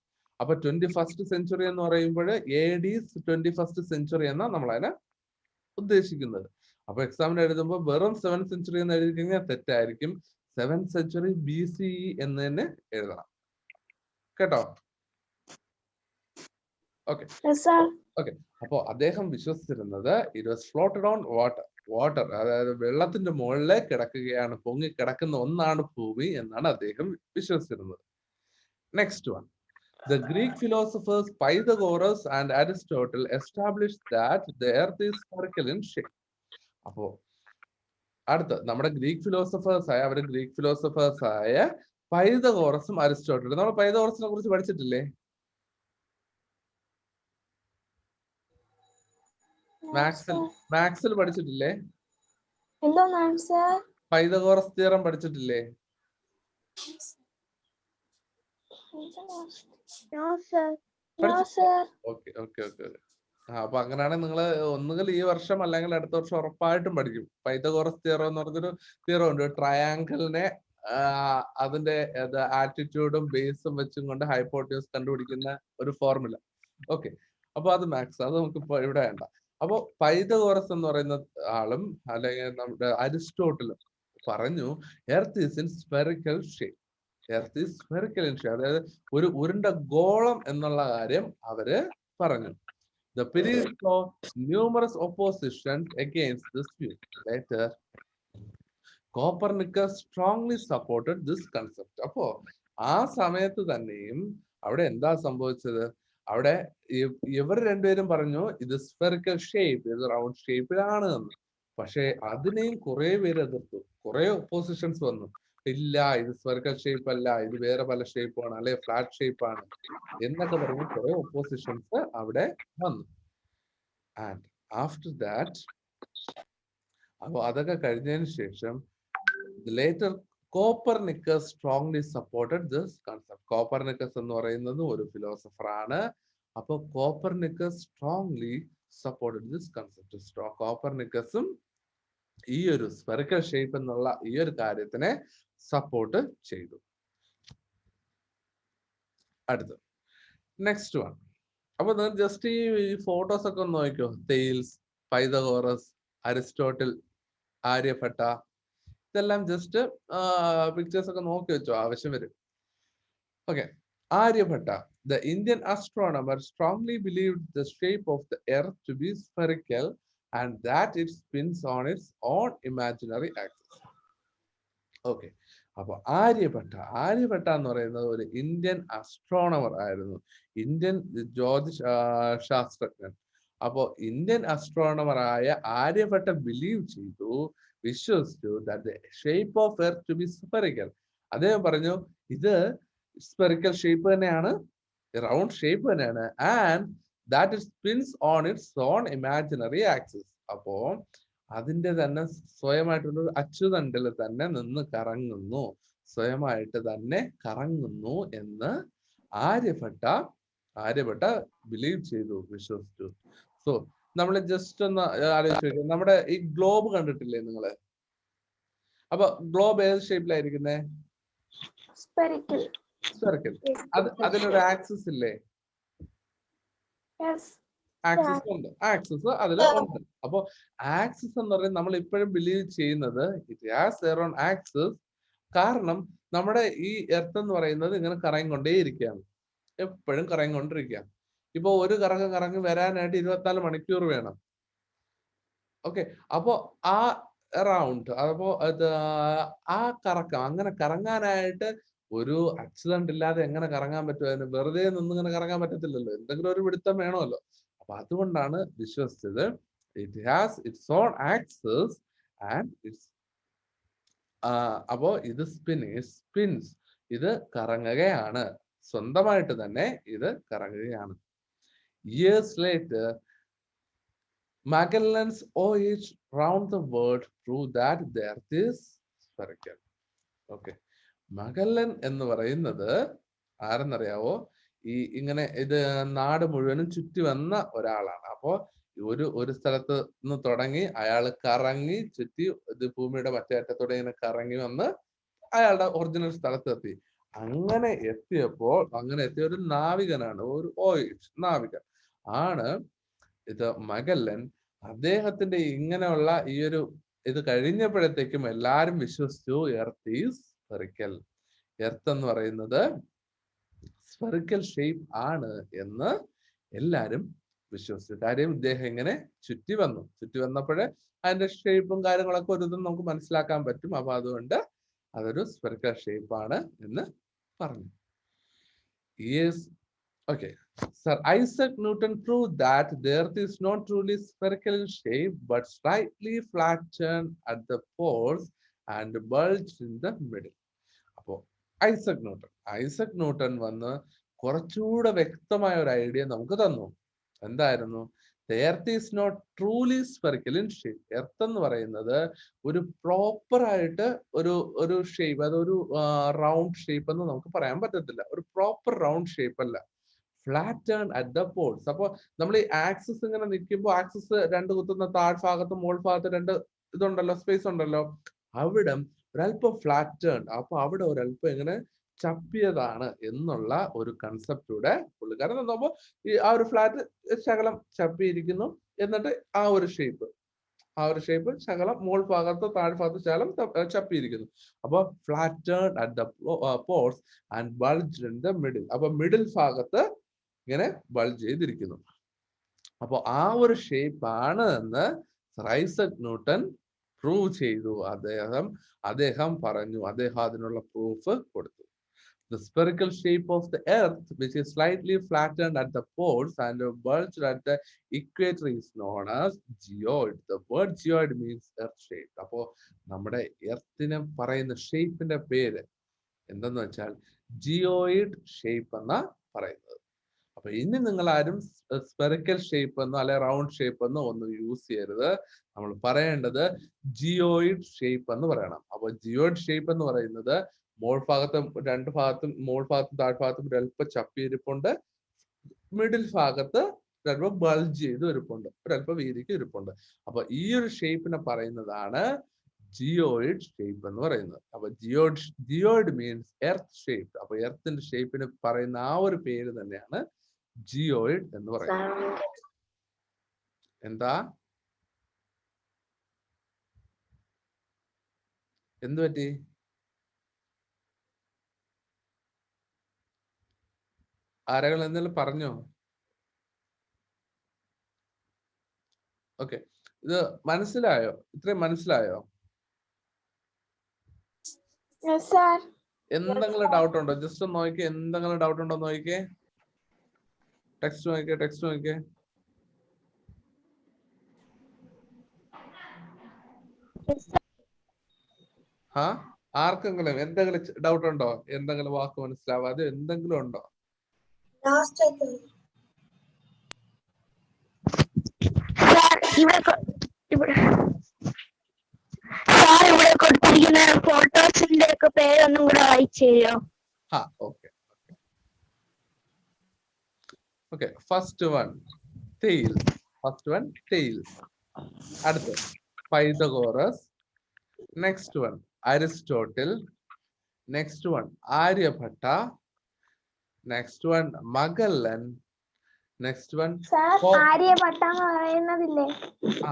Speaker 1: അപ്പൊ 21st century എന്ന് പറയുമ്പോൾ AD 21st century എന്നാ നമ്മൾ അതിനെ ഉദ്ദേശിക്കുന്നത്. അപ്പൊ എക്സാമിന് എഴുതുമ്പോൾ വെറും 7th century എന്ന് എഴുതി കഴിഞ്ഞാൽ തെറ്റായിരിക്കും. 7th century BCE എന്ന് തന്നെ എഴുതണം കേട്ടോ. Okay okay. അപ്പോ അദ്ദേഹം വിശ്വസിച്ചിരുന്നത് it was floated on water, അതായത് വെള്ളത്തിന്റെ മുകളിലെ കിടക്കുകയാണ്, പൊങ്ങി കിടക്കുന്ന ഒന്നാണ് ഭൂമി എന്നാണ് അദ്ദേഹം വിശ്വസിച്ചിരുന്നത്. Next one, the Greek philosophers Pythagoras and Aristotle established that the earth is spherical in shape. അപ്പോ അടുത്ത നമ്മുടെ ഗ്രീക്ക് ഫിലോസഫേഴ്സ് ആയ പൈതഗോറസും അരിസ്റ്റോട്ടിലും. നമ്മൾ പൈതഗോറസിനെ കുറിച്ച് പഠിച്ചിട്ടില്ലേ? മാത്സിൽ പഠിച്ചിട്ടില്ലേ? പൈതഗോറസ് തിയറം പഠിച്ചിട്ടില്ലേ? Okay okay okay. അപ്പൊ അങ്ങനെയാണെങ്കിൽ നിങ്ങൾ ഒന്നുകിൽ ഈ വർഷം അല്ലെങ്കിൽ അടുത്ത വർഷം ഉറപ്പായിട്ടും പഠിക്കും. പൈതഗോറസ് തിയറം എന്ന് പറഞ്ഞൊരു തിയറം ഉണ്ട്. ട്രയാങ്കിളിനെ അതിന്റെ ആറ്റിറ്റ്യൂഡും ബേസും വെച്ചും കൊണ്ട് ഹൈപ്പോട്ടന്യൂസ് കണ്ടുപിടിക്കുന്ന ഒരു ഫോർമുല. ഓക്കെ. അപ്പൊ അത് മാത്സ്, അത് നമുക്ക് ഇപ്പൊ ഇവിടെ വേണ്ട. അപ്പൊ പൈതഗോറസ് എന്ന് പറയുന്ന ആളും അല്ലെങ്കിൽ നമ്മുടെ അരിസ്റ്റോട്ടിലും പറഞ്ഞു earth is in spherical shape. Earth is spherical in shape, അതായത് ഒരു ഉരുണ്ട ഗോളം എന്നുള്ള കാര്യം അവര് പറഞ്ഞു. The period saw numerous oppositions against this view. Later, Copernicus strongly supported this concept. അപ്പോ ആ സമയത്ത് തന്നെയും അവിടെ എന്താ സംഭവിച്ചത്? അവിടെ ഇവർ രണ്ടുപേരും പറഞ്ഞു ഇത് സ്ഫെറിക്കൽ ഷേപ്പ്, ഇത് റൗണ്ട് ഷേപ്പിലാണ് എന്ന്. പക്ഷെ അതിനെയും കുറെ പേര് എതിർത്തു, കുറെ ഒപ്പോസിഷൻസ് വന്നു. ഇല്ല, ഇത് സ്ഫെറിക്കൽ ഷേപ്പ് അല്ല, ഇത് വേറെ പല ഷേപ്പാണ്, അല്ലെ ഫ്ലാറ്റ് ഷേപ്പ് ആണ് എന്നൊക്കെ പറഞ്ഞ് കുറെ ഒപ്പോസിഷൻസ് അവിടെ വന്നു. ആൻഡ് ആഫ്റ്റർ ദാറ്റ്, അപ്പൊ അതൊക്കെ കഴിഞ്ഞതിന് ശേഷം later Copernicus strongly supported this concept. Copernicus എന്ന് പറയുന്നത് ഒരു ഫിലോസഫർ ആണ്. അപ്പൊ Copernicus strongly supported this concept. കോപ്പർനിക്കസും ഈ ഒരു സ്ഫെറിക്കൽ ഷേപ്പ് എന്നുള്ള ഈ ഒരു കാര്യത്തിനെ സപ്പോർട്ട് ചെയ്തു. അടുത്ത് നെക്സ്റ്റ് വൺ. അപ്പൊ നിങ്ങൾ ജസ്റ്റ് ഈ ഫോട്ടോസ് ഒക്കെ ഒന്ന് നോക്കിക്കോ. തെയിൽസ്, പൈതഗോറസ്, അരിസ്റ്റോട്ടിൽ, ആര്യഭട്ട, ഇതെല്ലാം ജസ്റ്റ് പിക്ചേഴ്സ് ഒക്കെ നോക്കി വെച്ചോ, ആവശ്യം വരും. Okay. Aryabhata, the Indian astronomer strongly believed the shape of the earth to be spherical and that it spins on its own imaginary axis. Okay. അപ്പൊ ആര്യഭട്ട എന്ന് പറയുന്നത് ഒരു ഇന്ത്യൻ അസ്ട്രോണമർ ആയിരുന്നു, ഇന്ത്യൻ ജ്യോതിഷ ശാസ്ത്രജ്ഞൻ. അപ്പോ ഇന്ത്യൻ അസ്ട്രോണമർ ആയ ആര്യഭട്ട വിശ്വസിച്ചു that the shape of earth to be spherical. അദ്ദേഹം പറഞ്ഞു ഇത് സ്ഫെറിക്കൽ ഷേപ്പ് തന്നെയാണ്, റൗണ്ട് ഷേപ്പ് തന്നെയാണ്, and that it sphinx on its on imaginary axis. അപ്പോ അതിന്റെ തന്നെ സ്വയമായിട്ടുള്ള അച്ചുതണ്ടിൽ തന്നെ നിന്ന് കറങ്ങുന്നു, സ്വയമായിട്ട് തന്നെ കറങ്ങുന്നു എന്ന് ആര്യഭട്ട ബിലീവ് ചെയ്തു, വിശ്വസിച്ചു. സോ നമ്മൾ ജസ്റ്റ് ഒന്ന് ആലോചിച്ച് നോക്കുക. നമ്മുടെ ഈ ഗ്ലോബ് കണ്ടിട്ടില്ലേ നിങ്ങള്? അപ്പൊ ഗ്ലോബ് ഏത് ഷേപ്പിലായിരിക്കുന്നേ? സ്ഫെറിക്കൽ. അതിലൊരു ആക്സിസ് ഇല്ലേ? ആക്സിസ് ഉണ്ട്, ആക്സിസ് അതിൽ ഉണ്ട്. അപ്പൊ ആക്സിസ് എന്ന് പറയുന്നത് നമ്മൾ ഇപ്പോഴും ബിലീവ് ചെയ്യുന്നത് it has their own axis. കാരണം നമ്മുടെ ഈ എർത്ത് എന്ന് പറയുന്നത് ഇങ്ങനെ കറങ്ങിക്കൊണ്ടേയിരിക്കുകയാണ്, എപ്പോഴും കറങ്ങിക്കൊണ്ടിരിക്കുകയാണ്. ഇപ്പൊ ഒരു കറങ്ങി വരാനായിട്ട് 24 മണിക്കൂർ വേണം. ഓക്കെ, അപ്പോ ആ അറൗണ്ട് അപ്പോ ആ കറക്കം അങ്ങനെ കറങ്ങാനായിട്ട് ഒരു ആക്സിഡന്റ് ഇല്ലാതെ എങ്ങനെ കറങ്ങാൻ പറ്റും? അതിന് വെറുതെ നിന്നിങ്ങനെ കറങ്ങാൻ പറ്റത്തില്ലല്ലോ, എന്തെങ്കിലും ഒരു പിടുത്തം വേണമല്ലോ. അപ്പൊ അതുകൊണ്ടാണ് വിശ്വസിച്ചത് it has its on axis and its. അപ്പോ ഇത് സ്പിൻസ്, ഇത് കറങ്ങുകയാണ്, സ്വന്തമായിട്ട് തന്നെ ഇത് കറങ്ങുകയാണ്. Years later Magellan's voyage round the world proved that the earth is spherical. Okay. Magellan എന്ന് പറയുന്നത് ആരെന്നറിയാവോ? ഈ ഇങ്ങനെ ഇത് നാട് മുഴുവനും ചുറ്റി വന്ന ഒരാളാണ്. അപ്പോ ഒരു സ്ഥലത്ത് നിന്ന് തുടങ്ങി അയാൾ കറങ്ങി ചുറ്റി ഇത് ഭൂമിയുടെ മറ്റേ അറ്റത്തോടെ ഇങ്ങനെ കറങ്ങി വന്ന് അയാളുടെ ഒറിജിനൽ സ്ഥലത്തെത്തി. അങ്ങനെ എത്തിയ ഒരു നാവികനാണ്, ഒരു നാവികൻ ആണ് ഇത് മഗല്ലൻ. അദ്ദേഹത്തിന്റെ ഇങ്ങനെയുള്ള ഈ ഒരു ഇത് കഴിഞ്ഞപ്പോഴത്തേക്കും എല്ലാരും വിശ്വസിച്ചു എർത്ത് ഈസ് സ്ഫെറിക്കൽ. എർത്ത് എന്ന് പറയുന്നത് സ്ഫെറിക്കൽ ഷേപ്പ് ആണ് എന്ന് എല്ലാരും വിശ്വസിച്ചു. കാര്യം ഇദ്ദേഹം ഇങ്ങനെ ചുറ്റി വന്നപ്പോഴേ അതിന്റെ ഷേപ്പും കാര്യങ്ങളൊക്കെ ഒരു ഇതും നമുക്ക് മനസ്സിലാക്കാൻ പറ്റും. അപ്പൊ അതുകൊണ്ട് അതൊരു സ്ഫെറിക്കൽ ഷേപ്പ് ആണ് എന്ന് പറഞ്ഞു. Okay. Sir Isaac Newton proved that the earth is not truly spherical in shape but slightly flattened at the poles and bulged in the middle. അപ്പോൾ ഐസക് ന്യൂട്ടൺ വന്ന് കുറച്ചുകൂടെ വ്യക്തമായ ഒരു ഐഡിയ നമുക്ക് തന്നു. എന്തായിരുന്നു? The earth is not truly spherical in shape. Earth എന്ന് പറയുന്നത് ഒരു പ്രോപ്പർ ആയിട്ട് ഒരു ഷേപ്പ്, അതൊരു റൗണ്ട് ഷേപ്പ് എന്ന് നമുക്ക് പറയാൻ പറ്റത്തില്ല. ഒരു പ്രോപ്പർ റൗണ്ട് ഷേപ്പ് അല്ല, ഫ്ലാറ്റേൺ അറ്റ് ദ പോൾസ്. അപ്പൊ നമ്മൾ ഈ ആക്സിസ് ഇങ്ങനെ നിൽക്കുമ്പോൾ ആക്സിസ് രണ്ട് കുത്തുന്ന താഴ്ഭാഗത്തും മോൾ ഭാഗത്തും രണ്ട് ഇതുണ്ടല്ലോ, സ്പേസ് ഉണ്ടല്ലോ, അവിടെ ഒരല്പം ഫ്ലാറ്റേൺ, അപ്പൊ അവിടെ ഒരല്പം ഇങ്ങനെ ചപ്പിയതാണ് എന്നുള്ള ഒരു കൺസെപ്റ്റൂടെ പുള്ളിക്കാരൻ തന്നപ്പോ ഈ ആ ഒരു ഫ്ലാറ്റ് ശകലം ചപ്പിയിരിക്കുന്നു, എന്നിട്ട് ആ ഒരു ഷേപ്പ് ശകലം മോൾ ഭാഗത്തോ താഴ്ഭാഗത്തോ ശകലം ചപ്പിയിരിക്കുന്നു. അപ്പൊ flattened at the poles and bulge in the middle. അപ്പൊ മിഡിൽ ഭാഗത്ത് ഇങ്ങനെ ബൾജ് ചെയ്തിരിക്കുന്നു. അപ്പൊ ആ ഒരു ഷേപ്പ് ആണ് എന്ന് സർ ഐസക് ന്യൂട്ടൺ പ്രൂവ് ചെയ്തു. അദ്ദേഹം പറഞ്ഞു, അദ്ദേഹം അതിനുള്ള പ്രൂഫ് കൊടുത്തു. The spherical shape of the earth, which is slightly flattened at the poles and bulged at the equator, is known as geoid. The word geoid means earth shape. അപ്പോ നമ്മുടെ എർത്തിനെ പറയുന്ന ഷേപ്പിന്റെ പേര് എന്തെന്ന് വെച്ചാൽ ജിയോയിഡ് ഷേപ്പ് എന്നാ പറയുന്നത്. അപ്പൊ ഇനി നിങ്ങൾ ആരും സ്പെറിക്കൽ ഷേപ്പ് എന്നോ അല്ലെ റൗണ്ട് ഷേപ്പ് എന്നോ ഒന്നും യൂസ് ചെയ്യരുത്. നമ്മൾ പറയേണ്ടത് ജിയോയിഡ് ഷേപ്പ് എന്ന് പറയണം. അപ്പൊ ജിയോയിഡ് ഷേപ്പ് എന്ന് പറയുന്നത് മോൾ ഭാഗത്തും രണ്ട് ഭാഗത്തും മോൾ ഭാഗത്തും താഴ്ഭാഗത്തും ഒരല്പം ചപ്പിയിരിപ്പുണ്ട്, മിഡിൽ ഭാഗത്ത് ഒരല്പം ബൾജ് ചെയ്ത് ഇരിപ്പുണ്ട്, ഒരല്പം വീതിക്ക് ഇരിപ്പുണ്ട്. അപ്പൊ ഈ ഒരു ഷേപ്പിനെ പറയുന്നതാണ് ജിയോയിഡ് ഷേപ്പ് എന്ന് പറയുന്നത്. അപ്പൊ ജിയോയിഡ് മീൻസ് എർത്ത് ഷേപ്പ്. അപ്പൊ എർത്തിന്റെ ഷേപ്പിന് പറയുന്ന ആ ഒരു പേര് തന്നെയാണ് ജിയോയിഡ് എന്ന് പറയുന്നത്. എന്താ എന്ത് പറ്റി? ആരെങ്കിലും എന്തെങ്കിലും പറഞ്ഞോ? ഓക്കെ, ഇത് മനസ്സിലായോ? ഇത്രയും മനസ്സിലായോ? എന്തെങ്കിലും ഡൗട്ട് ഉണ്ടോ? ജസ്റ്റ് ഒന്ന് നോക്കിയേ, എന്തെങ്കിലും ഡൗട്ട് ഉണ്ടോ നോക്കിയേ. ടെക്സ്റ്റ് നോക്കിയേ. ആർക്കെങ്കിലും എന്തെങ്കിലും ഡൗട്ട് ഉണ്ടോ? എന്തെങ്കിലും വാക്ക് മനസ്സിലാവാതെ എന്തെങ്കിലും ഉണ്ടോ?
Speaker 3: ഇവിടെ കൊടുത്തിരിക്കുന്ന ഫോട്ടോസിന്റെ ഒക്കെ പേരൊന്നും കൂടെ വായിച്ചു തരുമോ?
Speaker 1: ഓക്കെ. First one Thales. അടുത്ത് Pythagoras. Next one Aristotle. Next one Aryabhata. Next one Magellan. Next one.
Speaker 2: Sir Aryabhata എന്ന് പറയുന്നതില്ലേ,
Speaker 1: ആ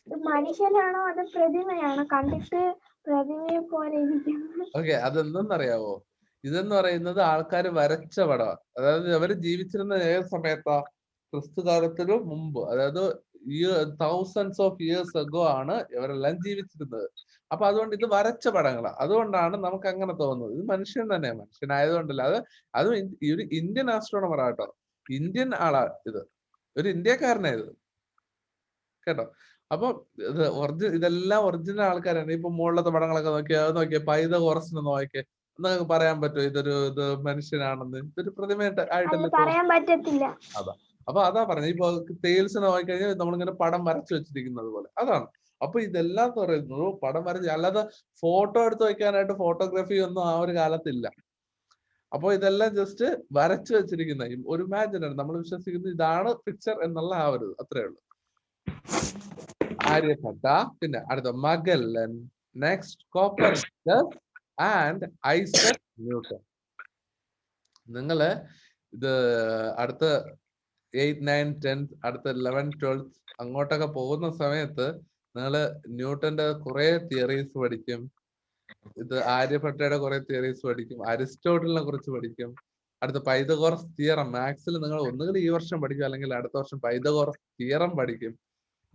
Speaker 2: ഇത് മനുഷ്യനാണോ അത് പ്രതിമയാണോ? കണ്ടിട്ട് പ്രതിമയെ പോലെ ഇരിക്കുന്നു.
Speaker 1: ഓക്കെ, അതെന്തെന്നറിയാവോ? ഇതെന്ന് പറയുന്നത് ആൾക്കാർ വരച്ച പടം. അതായത് അവര് ജീവിച്ചിരുന്ന ഏത് സമയത്താ? ക്രിസ്തു കാലത്തിനു മുമ്പ്, അതായത് തൗസൻഡ്സ് ഓഫ് ഇയേഴ്സ് അഗോ ആണ് ഇവരെല്ലാം ജീവിച്ചിരുന്നത്. അപ്പൊ അതുകൊണ്ട് ഇത് വരച്ച പടങ്ങളാണ്. അതുകൊണ്ടാണ് നമുക്ക് അങ്ങനെ തോന്നുന്നത്. ഇത് മനുഷ്യൻ തന്നെയാണ്, മനുഷ്യനായതുകൊണ്ടല്ല. അത് ഒരു ഇന്ത്യൻ ആസ്ട്രോണമർ ആട്ടോ, ഇന്ത്യൻ ആളാ ഇത്, ഒരു ഇന്ത്യക്കാരനാ ഇത്, കേട്ടോ. അപ്പൊ ഇതെല്ലാം ഒറിജിനൽ ആൾക്കാരാണ്. ഇപ്പൊ മുകളിലത്തെ പടങ്ങളൊക്കെ നോക്കിയാൽ പൈതഗോറസിനെ നോക്കിയാൽ നിങ്ങൾക്ക് പറയാൻ പറ്റുമോ ഇത് മനുഷ്യനാണെന്ന്? ഇതൊരു പ്രതിമയായിട്ട് ആയിട്ടല്ലേ
Speaker 2: പറയാൻ പറ്റത്തില്ല.
Speaker 1: അതാ. അപ്പൊ അതാ പറഞ്ഞത്. ഇപ്പൊ തേൽസിനെ നോക്കിക്കഴിഞ്ഞാൽ നമ്മളിങ്ങനെ പടം വരച്ചു വെച്ചിരിക്കുന്നത് പോലെ അതാണ്. അപ്പൊ ഇതെല്ലാം പറയുന്നത് പടം വരച്ച്, അല്ലാതെ ഫോട്ടോ എടുത്ത് വെക്കാനായിട്ട് ഫോട്ടോഗ്രാഫി ഒന്നും ആ ഒരു കാലത്തില്ല. അപ്പൊ ഇതെല്ലാം ജസ്റ്റ് വരച്ചു വെച്ചിരിക്കുന്ന ഒരു ഇമാജിനറി, നമ്മൾ വിശ്വസിക്കുന്നത് ഇതാണ് പിക്ചർ എന്നുള്ള ആ ഒരു, അത്രേ ഉള്ളൂ. ആര്യഭട്ട, പിന്നെ അടുത്ത Magellan, next Copernicus and Isaac Newton. നിങ്ങള് ഇത് അടുത്ത 8, 9, 10, അടുത്ത 11, 12 അങ്ങോട്ടൊക്കെ പോകുന്ന സമയത്ത് നിങ്ങള് ന്യൂട്ടന്റെ കുറെ തിയറീസ് പഠിക്കും. ഇത് ആര്യഭട്ടയുടെ കുറെ തിയറീസ് പഠിക്കും. അരിസ്റ്റോട്ടലിനെ കുറിച്ച് പഠിക്കും. അടുത്ത പൈതഗോറസ് തിയറം, മാത്സിൽ നിങ്ങൾ ഒന്നുകിൽ ഈ വർഷം പഠിക്കും അല്ലെങ്കിൽ അടുത്ത വർഷം പൈതഗോറസ് തിയറം പഠിക്കും.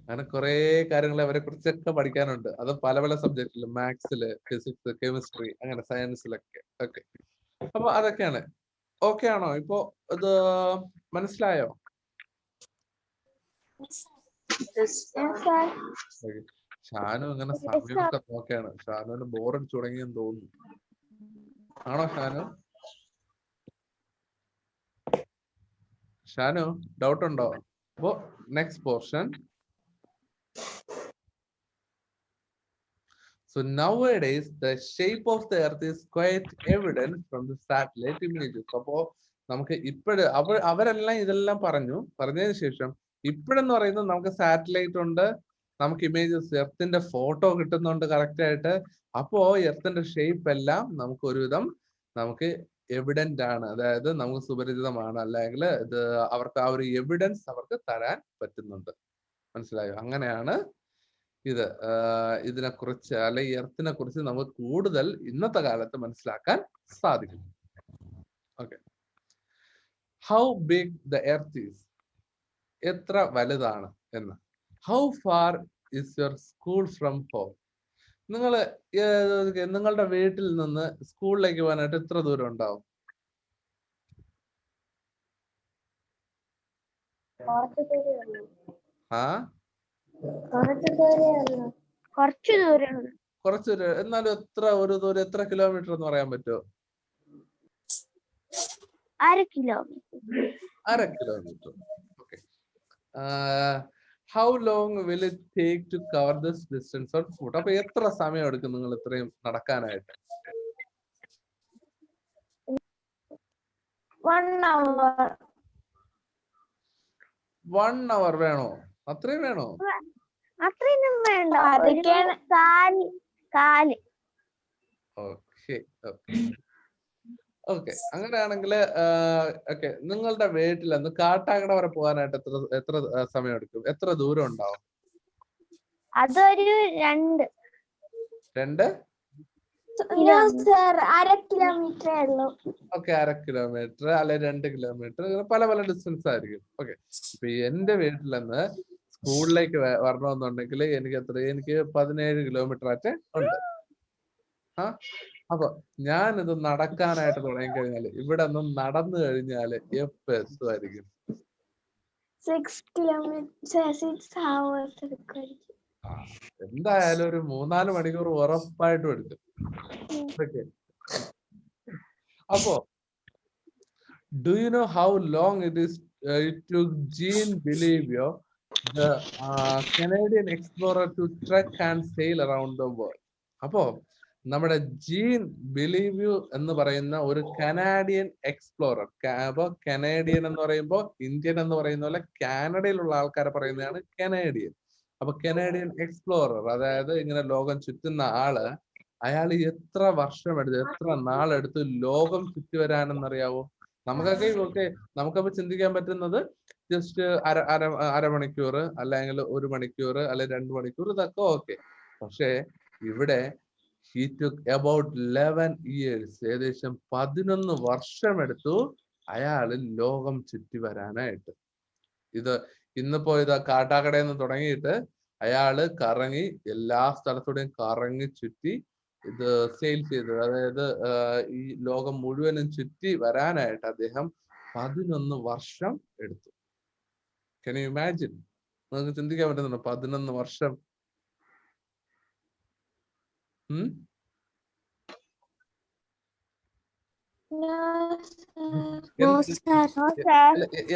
Speaker 1: അങ്ങനെ കുറെ കാര്യങ്ങൾ അവരെ കുറിച്ചൊക്കെ പഠിക്കാനുണ്ട്. അത് പല പല സബ്ജക്റ്റിലും, മാത്സില്, ഫിസിക്സ്, കെമിസ്ട്രി, അങ്ങനെ സയൻസിലൊക്കെ. ഓക്കെ, അപ്പൊ അതൊക്കെയാണ്. ഓക്കെ ആണോ? ഇപ്പൊ ഇത് മനസ്സിലായോ? ഷാനു ഇങ്ങനെ സമയമൊക്കെ നോക്കിയാണ്. ഷാനുവിന് ബോറടിച്ചു തുടങ്ങിയെന്ന് തോന്നുന്നു. ആണോ ഷാനു? ഷാനു ഡൗട്ട് ഉണ്ടോ? അപ്പോ next portion. So nowadays the shape of the earth is quite evident from the satellite images. അപ്പോ നമുക്ക് അവരെല്ലാം ഇതെല്ലാം പറഞ്ഞതിന് ശേഷം ഇപ്പോഴെന്ന് പറയുന്നത് നമുക്ക് സാറ്റലൈറ്റ് ഉണ്ട്, നമുക്ക് ഇമേജസ്, എർത്തിന്റെ ഫോട്ടോ കിട്ടുന്നുണ്ട് കറക്റ്റ് ആയിട്ട്. അപ്പോ എർത്തിന്റെ ഷേപ്പ് എല്ലാം നമുക്ക് ഒരുവിധം നമുക്ക് എവിഡന്റ് ആണ്, അതായത് നമുക്ക് സുപരിചിതമാണ്, അല്ലെങ്കിൽ ഇത് അവർക്ക് ആ ഒരു എവിഡൻസ് അവർക്ക് തരാൻ പറ്റുന്നുണ്ട്. മനസ്സിലായോ? അങ്ങനെയാണ് ഇത് ഇതിനെക്കുറിച്ച് അല്ലെങ്കിൽ എർത്തിനെ കുറിച്ച് നമുക്ക് കൂടുതൽ ഇന്നത്തെ കാലത്ത് മനസ്സിലാക്കാൻ സാധിക്കും. Okay, how big the earth is, എത്ര വലുതാണ് എന്ന്. How far is your school from home, നിങ്ങളുടെ വീട്ടിൽ നിന്ന് സ്കൂളിലേക്ക് പോകാനായിട്ട് എത്ര ദൂരം ഉണ്ടാവും? കുറച്ച് ദൂരം. എന്നാലും എത്ര കിലോമീറ്റർ എന്ന് പറയാൻ പറ്റുമോ?
Speaker 3: 1/2 kilometre.
Speaker 1: 1/2 kilometre. Okay. How long will it take to cover this distance on foot? അപ്പൊ എത്ര സമയം എടുക്കും നിങ്ങൾ ഇത്രയും നടക്കാനായിട്ട്?
Speaker 2: 1 hour.
Speaker 1: 1 hour വേണോ? അത്രയും വേണോ?
Speaker 3: അത്രയൊന്നും വേണ്ട, കാല്.
Speaker 1: ഓക്കെ ഓക്കെ, അങ്ങനെയാണെങ്കിൽ ഓക്കെ, നിങ്ങളുടെ വീട്ടിൽ നിന്ന് കാട്ടാക്കട വരെ പോകാനായിട്ട് എത്ര സമയം എടുക്കും? എത്ര ദൂരം ഉണ്ടാവും?
Speaker 3: അതൊരു 2
Speaker 2: 1/2 കിലോമീറ്റർ ഉള്ളൂ.
Speaker 1: ഓക്കെ, 1/2 കിലോമീറ്റർ അല്ലെ 2 കിലോമീറ്റർ, പല പല ഡിസ്റ്റൻസ് ആയിരിക്കും. ഓക്കെ, ഇപ്പൊ എന്റെ വീട്ടിൽ നിന്ന് സ്കൂളിലേക്ക് വരണമെന്നുണ്ടെങ്കിൽ എനിക്ക് 17 കിലോമീറ്റർ ആയിട്ട് ഉണ്ട്. അപ്പൊ ഞാനിത് നടക്കാനായിട്ട് തുടങ്ങിക്കഴിഞ്ഞാല്, ഇവിടെ നിന്നും നടന്നു കഴിഞ്ഞാല് എപ്പോ എത്തുമായിരിക്കും?
Speaker 2: 6 hours എടുക്കുമായിരിക്കും.
Speaker 1: എന്തായാലും ഒരു 3-4 മണിക്കൂർ ഉറപ്പായിട്ടും എടുക്കും. ഓക്കെ, അപ്പോ do you know how long it took Jean Beliveau, the Canadian explorer, to trek and sail around the world? അപ്പോ നമ്മുടെ ജീൻ ബിലീവ്യൂ എന്ന് പറയുന്ന ഒരു കനാഡിയൻ എക്സ്പ്ലോറർ, അപ്പൊ കനേഡിയൻ എന്ന് പറയുമ്പോൾ ഇന്ത്യൻ എന്ന് പറയുന്ന പോലെ കാനഡയിലുള്ള ആൾക്കാരെ പറയുന്നതാണ് കനേഡിയൻ. അപ്പൊ കനേഡിയൻ എക്സ്പ്ലോറർ, അതായത് ഇങ്ങനെ ലോകം ചുറ്റുന്ന ആള്, അയാൾ എത്ര വർഷം എടുത്തു, എത്ര നാളെടുത്ത് ലോകം ചുറ്റി വരാനെന്നറിയാവോ? നമുക്കപ്പോ ചിന്തിക്കാൻ പറ്റുന്നത് ജസ്റ്റ് അരമണിക്കൂർ അല്ലെങ്കിൽ 1 മണിക്കൂർ അല്ലെങ്കിൽ 2 മണിക്കൂർ ഇതൊക്കെ ഓക്കെ. പക്ഷേ ഇവിടെ he took about 11 years, ഏകദേശം 11 വർഷം എടുത്തു അയാള് ലോകം ചുറ്റി വരാനായിട്ട്. ഇത് ഇന്നിപ്പോ ഇതാ കാട്ടാക്കടയിൽ നിന്ന് തുടങ്ങിയിട്ട് അയാള് കറങ്ങി എല്ലാ സ്ഥലത്തൂടെയും കറങ്ങി ചുറ്റി ഇത് സെയിൽ ചെയ്തു. അതായത് ഈ ലോകം മുഴുവനും ചുറ്റി വരാനായിട്ട് അദ്ദേഹം 11 വർഷം എടുത്തു. Can you imagine? നിങ്ങൾക്ക് ചിന്തിക്കാൻ പറ്റുന്നുണ്ടോ 11 വർഷം?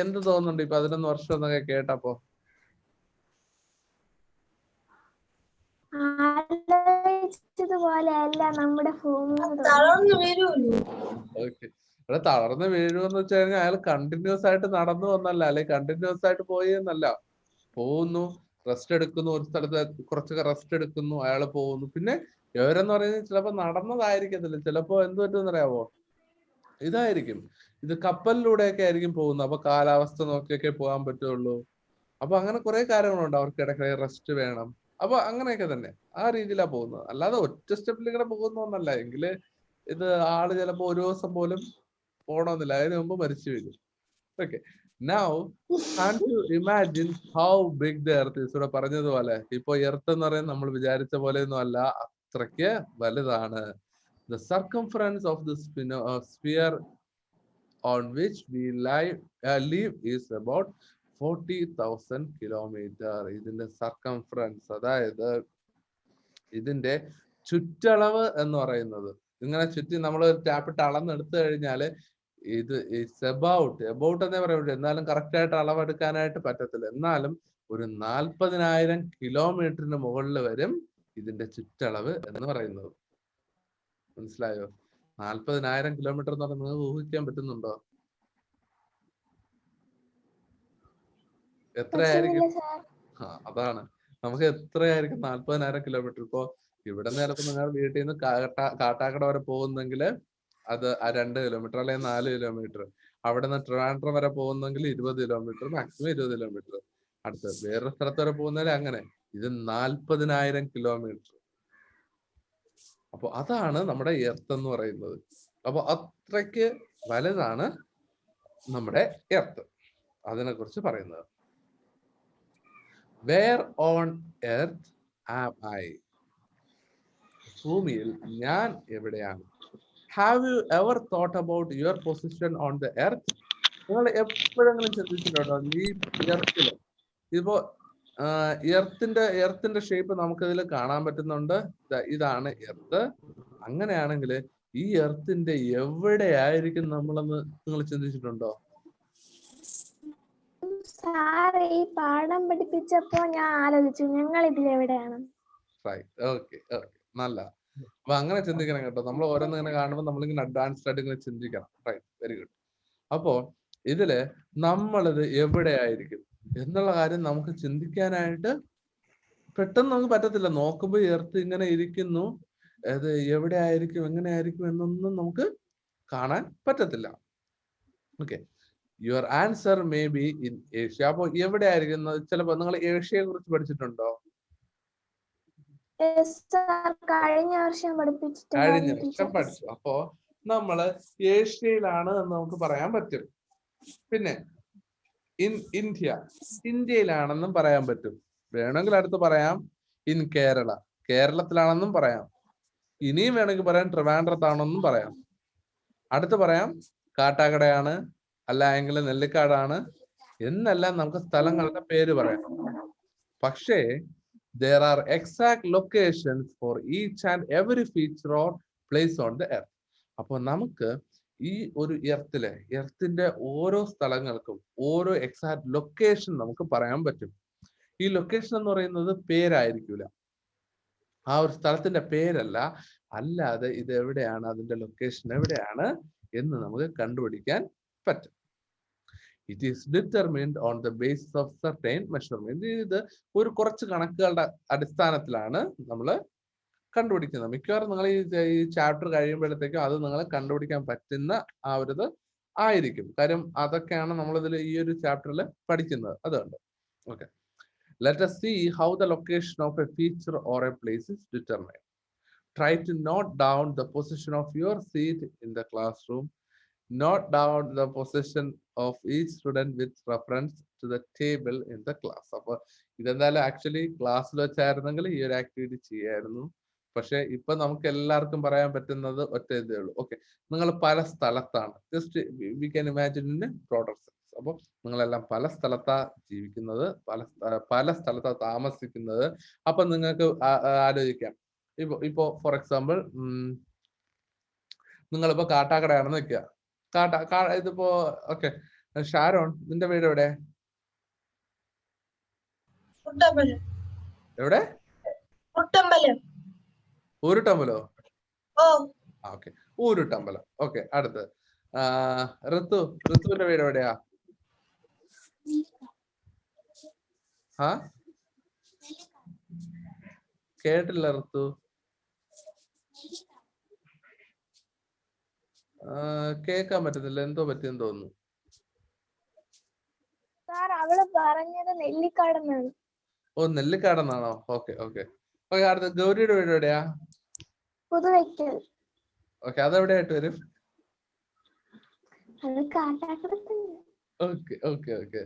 Speaker 1: എന്ത് തോന്നുന്നുണ്ട് ഈ 11 വർഷം എന്നൊക്കെ കേട്ടപ്പോ?
Speaker 2: ആലോചിച്ചതുപോലെയല്ല നമ്മുടെ ഭൂമി.
Speaker 1: ഓക്കെ, ഇവിടെ തളർന്ന് വീഴുമെന്ന് വെച്ച് കഴിഞ്ഞാൽ അയാൾ കണ്ടിന്യൂസ് ആയിട്ട് നടന്നു വന്നല്ല, അല്ലെ കണ്ടിന്യൂസ് ആയിട്ട് പോയി എന്നല്ല. പോകുന്നു, റെസ്റ്റ് എടുക്കുന്നു, ഒരു സ്ഥലത്ത് കുറച്ചൊക്കെ റെസ്റ്റ് എടുക്കുന്നു, അയാൾ പോകുന്നു. പിന്നെ ഇവരെന്ന് പറയുന്നത് ചിലപ്പോ നടന്നതായിരിക്കത്തില്ല, ചിലപ്പോ എന്ത് പറ്റുമെന്ന് അറിയാവോ, ഇതായിരിക്കും, ഇത് കപ്പലിലൂടെയൊക്കെ ആയിരിക്കും പോകുന്നത്. അപ്പൊ കാലാവസ്ഥ നോക്കിയൊക്കെ പോകാൻ പറ്റുള്ളൂ. അപ്പൊ അങ്ങനെ കുറെ കാര്യങ്ങളുണ്ട്, അവർക്ക് ഇടയ്ക്ക് റെസ്റ്റ് വേണം. അപ്പൊ അങ്ങനെയൊക്കെ തന്നെ ആ രീതിയിലാ പോകുന്നത്, അല്ലാതെ ഒറ്റ സ്റ്റെപ്പിൽ ഇങ്ങനെ പോകുന്നൊന്നല്ല. എങ്കില് ഇത് ആള് ചിലപ്പോ ഒരു ദിവസം പോലും പോണമെന്നില്ല, അതിന് മുമ്പ് മരിച്ചു വീഴും. Okay, now can't you imagine how big the earth is? ഇവിടെ പറഞ്ഞതുപോലെ ഇപ്പൊ എർത്ത് എന്ന് പറയുന്നത് നമ്മൾ വിചാരിച്ച പോലെയൊന്നും അല്ല, അത്രയ്ക്ക് വലുതാണ്. The circumference of the sphere on which we live is about 40,000 kilometer. ഇതിന്റെ സർക്കംഫറൻസ്, അതായത് ഇതിന്റെ ചുറ്റളവ് എന്ന് പറയുന്നത്, ഇങ്ങനെ ചുറ്റി നമ്മൾ ടാപ്പിട്ട് അളന്നെടുത്തു കഴിഞ്ഞാല് ഇത് എബൌട്ട് എന്നേ പറയാൻ പറ്റും. എന്നാലും കറക്റ്റ് ആയിട്ട് അളവെടുക്കാനായിട്ട് പറ്റത്തില്ല. എന്നാലും ഒരു 40,000 കിലോമീറ്ററിന് മുകളിൽ വരും ഇതിന്റെ ചുറ്റളവ് എന്ന് പറയുന്നത്. മനസ്സിലായോ? 40,000 കിലോമീറ്റർ എന്ന് പറയുന്നത് നിങ്ങൾക്ക് ഊഹിക്കാൻ പറ്റുന്നുണ്ടോ? എത്രയായിരിക്കും? അതാണ്, നമുക്ക് എത്രയായിരിക്കും 40,000 കിലോമീറ്റർ. ഇപ്പോ ഇവിടെ നേരത്തെ നിങ്ങൾ വീട്ടിൽ നിന്ന് കാട്ടാക്കട വരെ പോകുന്നെങ്കിൽ അത് 2 കിലോമീറ്റർ അല്ലെങ്കിൽ 4 കിലോമീറ്റർ. അവിടെ നിന്ന് ട്രിവാൻഡ്രം വരെ പോകുന്നെങ്കിൽ 20 കിലോമീറ്റർ, മാക്സിമം 20 കിലോമീറ്റർ. അടുത്ത് വേറൊരു സ്ഥലത്ത് വരെ പോകുന്നതിൽ അങ്ങനെ. ഇത് 40,000 കിലോമീറ്റർ. അപ്പൊ അതാണ് നമ്മുടെ എർത്ത് എന്ന് പറയുന്നത്. അപ്പൊ അത്രയ്ക്ക് വലുതാണ് നമ്മുടെ എർത്ത്. അതിനെ കുറിച്ച് പറയുന്നത്. Where on earth am I? ഭൂമിയിൽ ഞാൻ എവിടെയാണ്? Have you ever thought about your position on the earth? നിങ്ങൾ എപ്പോഴെങ്കിലും ചിന്തിച്ചിട്ടുണ്ടോ ഈ എർത്തില്? ഇപ്പോ എർത്തിന്റെ ഷേപ്പ് നമുക്ക് ഇതിൽ കാണാൻ പറ്റുന്നുണ്ട്. ഇതാണ് എർത്ത്. അങ്ങനെയാണെങ്കിൽ ഈ എർത്തിന്റെ എവിടെയായിരിക്കും നമ്മളെന്ന് നിങ്ങൾ ചിന്തിച്ചിട്ടുണ്ടോ?
Speaker 2: സാറ് ഈ പാഠം പഠിപ്പിച്ചപ്പോ ഞാൻ ആലോചിച്ചു ഞങ്ങൾ ഇതിലെവിടെയാണ്.
Speaker 1: ഓക്കെ, നല്ല. അപ്പൊ അങ്ങനെ ചിന്തിക്കണം കേട്ടോ. നമ്മൾ ഓരോന്ന് ഇങ്ങനെ കാണുമ്പോൾ നമ്മളിങ്ങനെ അഡ്വാൻസ്ഡ് ആയിട്ട് ഇങ്ങനെ ചിന്തിക്കണം. Right, very good. അപ്പോ ഇതില് നമ്മളിത് എവിടെയായിരിക്കും എന്നുള്ള കാര്യം നമുക്ക് ചിന്തിക്കാനായിട്ട് പെട്ടെന്ന് നമുക്ക് പറ്റത്തില്ല. നോക്കുമ്പോൾ എർത്ത് ഇങ്ങനെ ഇരിക്കുന്നു, അത് എവിടെ ആയിരിക്കും എങ്ങനെയായിരിക്കും എന്നൊന്നും നമുക്ക് കാണാൻ പറ്റത്തില്ല. Okay, your answer may be in Asia. അപ്പൊ എവിടെ ആയിരിക്കും? ചിലപ്പോ നിങ്ങൾ ഏഷ്യയെ കുറിച്ച് പഠിച്ചിട്ടുണ്ടോ?
Speaker 2: കഴിഞ്ഞ വർഷം
Speaker 1: പഠിച്ചു. അപ്പോ നമ്മള് ഏഷ്യയിലാണ് എന്ന് നമുക്ക് പറയാൻ പറ്റും. പിന്നെ ഇൻ ഇന്ത്യയിലാണെന്നും പറയാൻ പറ്റും. വേണമെങ്കിൽ അടുത്ത് പറയാം ഇൻ കേരളത്തിലാണെന്നും പറയാം. ഇനിയും വേണമെങ്കിൽ പറയാം ട്രിവാൻഡ്രത്താണെന്നും പറയാം. അടുത്ത് പറയാം കാട്ടാക്കടയാണ്, അല്ല എങ്കിൽ നെല്ലിക്കാടാണ് എന്നെല്ലാം നമുക്ക് സ്ഥലങ്ങളുടെ പേര് പറയാം. പക്ഷേ there are exact locations for each and every feature or place on the earth. അപ്പോൾ നമുക്ക് ഈ ഒരു എർത്തിന്റെ ഓരോ സ്ഥലങ്ങൾക്കും ഓരോ എക്സാക്ട് ലൊക്കേഷൻ നമുക്ക് പറയാൻ പറ്റും. ഈ ലൊക്കേഷൻ എന്ന് പറയുന്നത് പേരായിരിക്കൂല, ആ ഒരു സ്ഥലത്തിന്റെ പേരല്ല, അല്ലാതെ ഇത് എവിടെയാണ്, അതിന്റെ ലൊക്കേഷൻ എവിടെയാണ് എന്ന് നമുക്ക് കണ്ടുപിടിക്കാൻ പറ്റും. It is determined on the basis of certain measurement. ഇത് ഒരു കുറച്ച് കണക്കുകളുടെ അടിസ്ഥാനത്തിലാണ് നമ്മൾ കണ്ടുപിടിക്കുന്നത്. മിക്കവാറും നിങ്ങൾ ഈ ചാപ്റ്റർ കഴിയുമ്പോഴത്തേക്കും അത് നിങ്ങൾ കണ്ടുപിടിക്കാൻ പറ്റുന്ന ആ ഒരു ആയിരിക്കും. കാര്യം അതൊക്കെയാണ് നമ്മളിതിൽ ഈ ഒരു ചാപ്റ്ററിൽ പഠിക്കുന്നത്. അതുകൊണ്ട് okay. Let us see how the location of a feature or a place is determined. Try to note down the position of your seat in the classroom. Note down the position of each student with reference to the table in the class. അപ്പോൾ ഇതെന്തായാലും actually ക്ലാസ്സിൽ വെച്ചായിരുന്നെങ്കിൽ ഈ ഒരു activity ചെയ്യായിരുന്നു. പക്ഷെ ഇപ്പൊ നമുക്ക് എല്ലാവർക്കും പറയാൻ പറ്റുന്നത് ഒറ്റ ഇതേ ഉള്ളൂ. ഓക്കെ, നിങ്ങൾ പല സ്ഥലത്താണ്. Just we can imagine in broader sense. അപ്പോൾ നിങ്ങളെല്ലാം പല സ്ഥലത്താ ജീവിക്കുന്നത്, പല സ്ഥലത്താ താമസിക്കുന്നത്. അപ്പൊ നിങ്ങൾക്ക് ആലോചിക്കാം. ഇപ്പോ ഫോർ എക്സാമ്പിൾ നിങ്ങളിപ്പോ കാട്ടാക്കടയാണെന്ന് വെക്കുക. ഇതിപ്പോ ഓക്കെ, ഷാരോൺ നിന്റെ വീട് എവിടെ? എവിടെ? ഊരുട്ടമ്പലോ? ഓക്കെ, ഊരുട്ടമ്പലം. ഓക്കെ, അടുത്ത് ഋത്തുവിന്റെ വീട് എവിടെയാ? കേട്ടില്ല ഋതു. കേക്കാൻ പറ്റുന്നില്ല, എന്തോ പറ്റിയെന്ന് തോന്നുന്നു.
Speaker 2: അവള് പറഞ്ഞത് നെല്ലിക്കാടെന്നാണ്.
Speaker 1: ഓ, നെല്ലിക്കാടെന്നാണോ? Okay okay okay. അടുത്ത ഗൗരിയുടെ വീട് എവിടെയാ?
Speaker 2: പുതുവയ്ക്കൽ.
Speaker 1: ഓക്കെ, അതെവിടെയായിട്ട് വരും? Okay okay okay.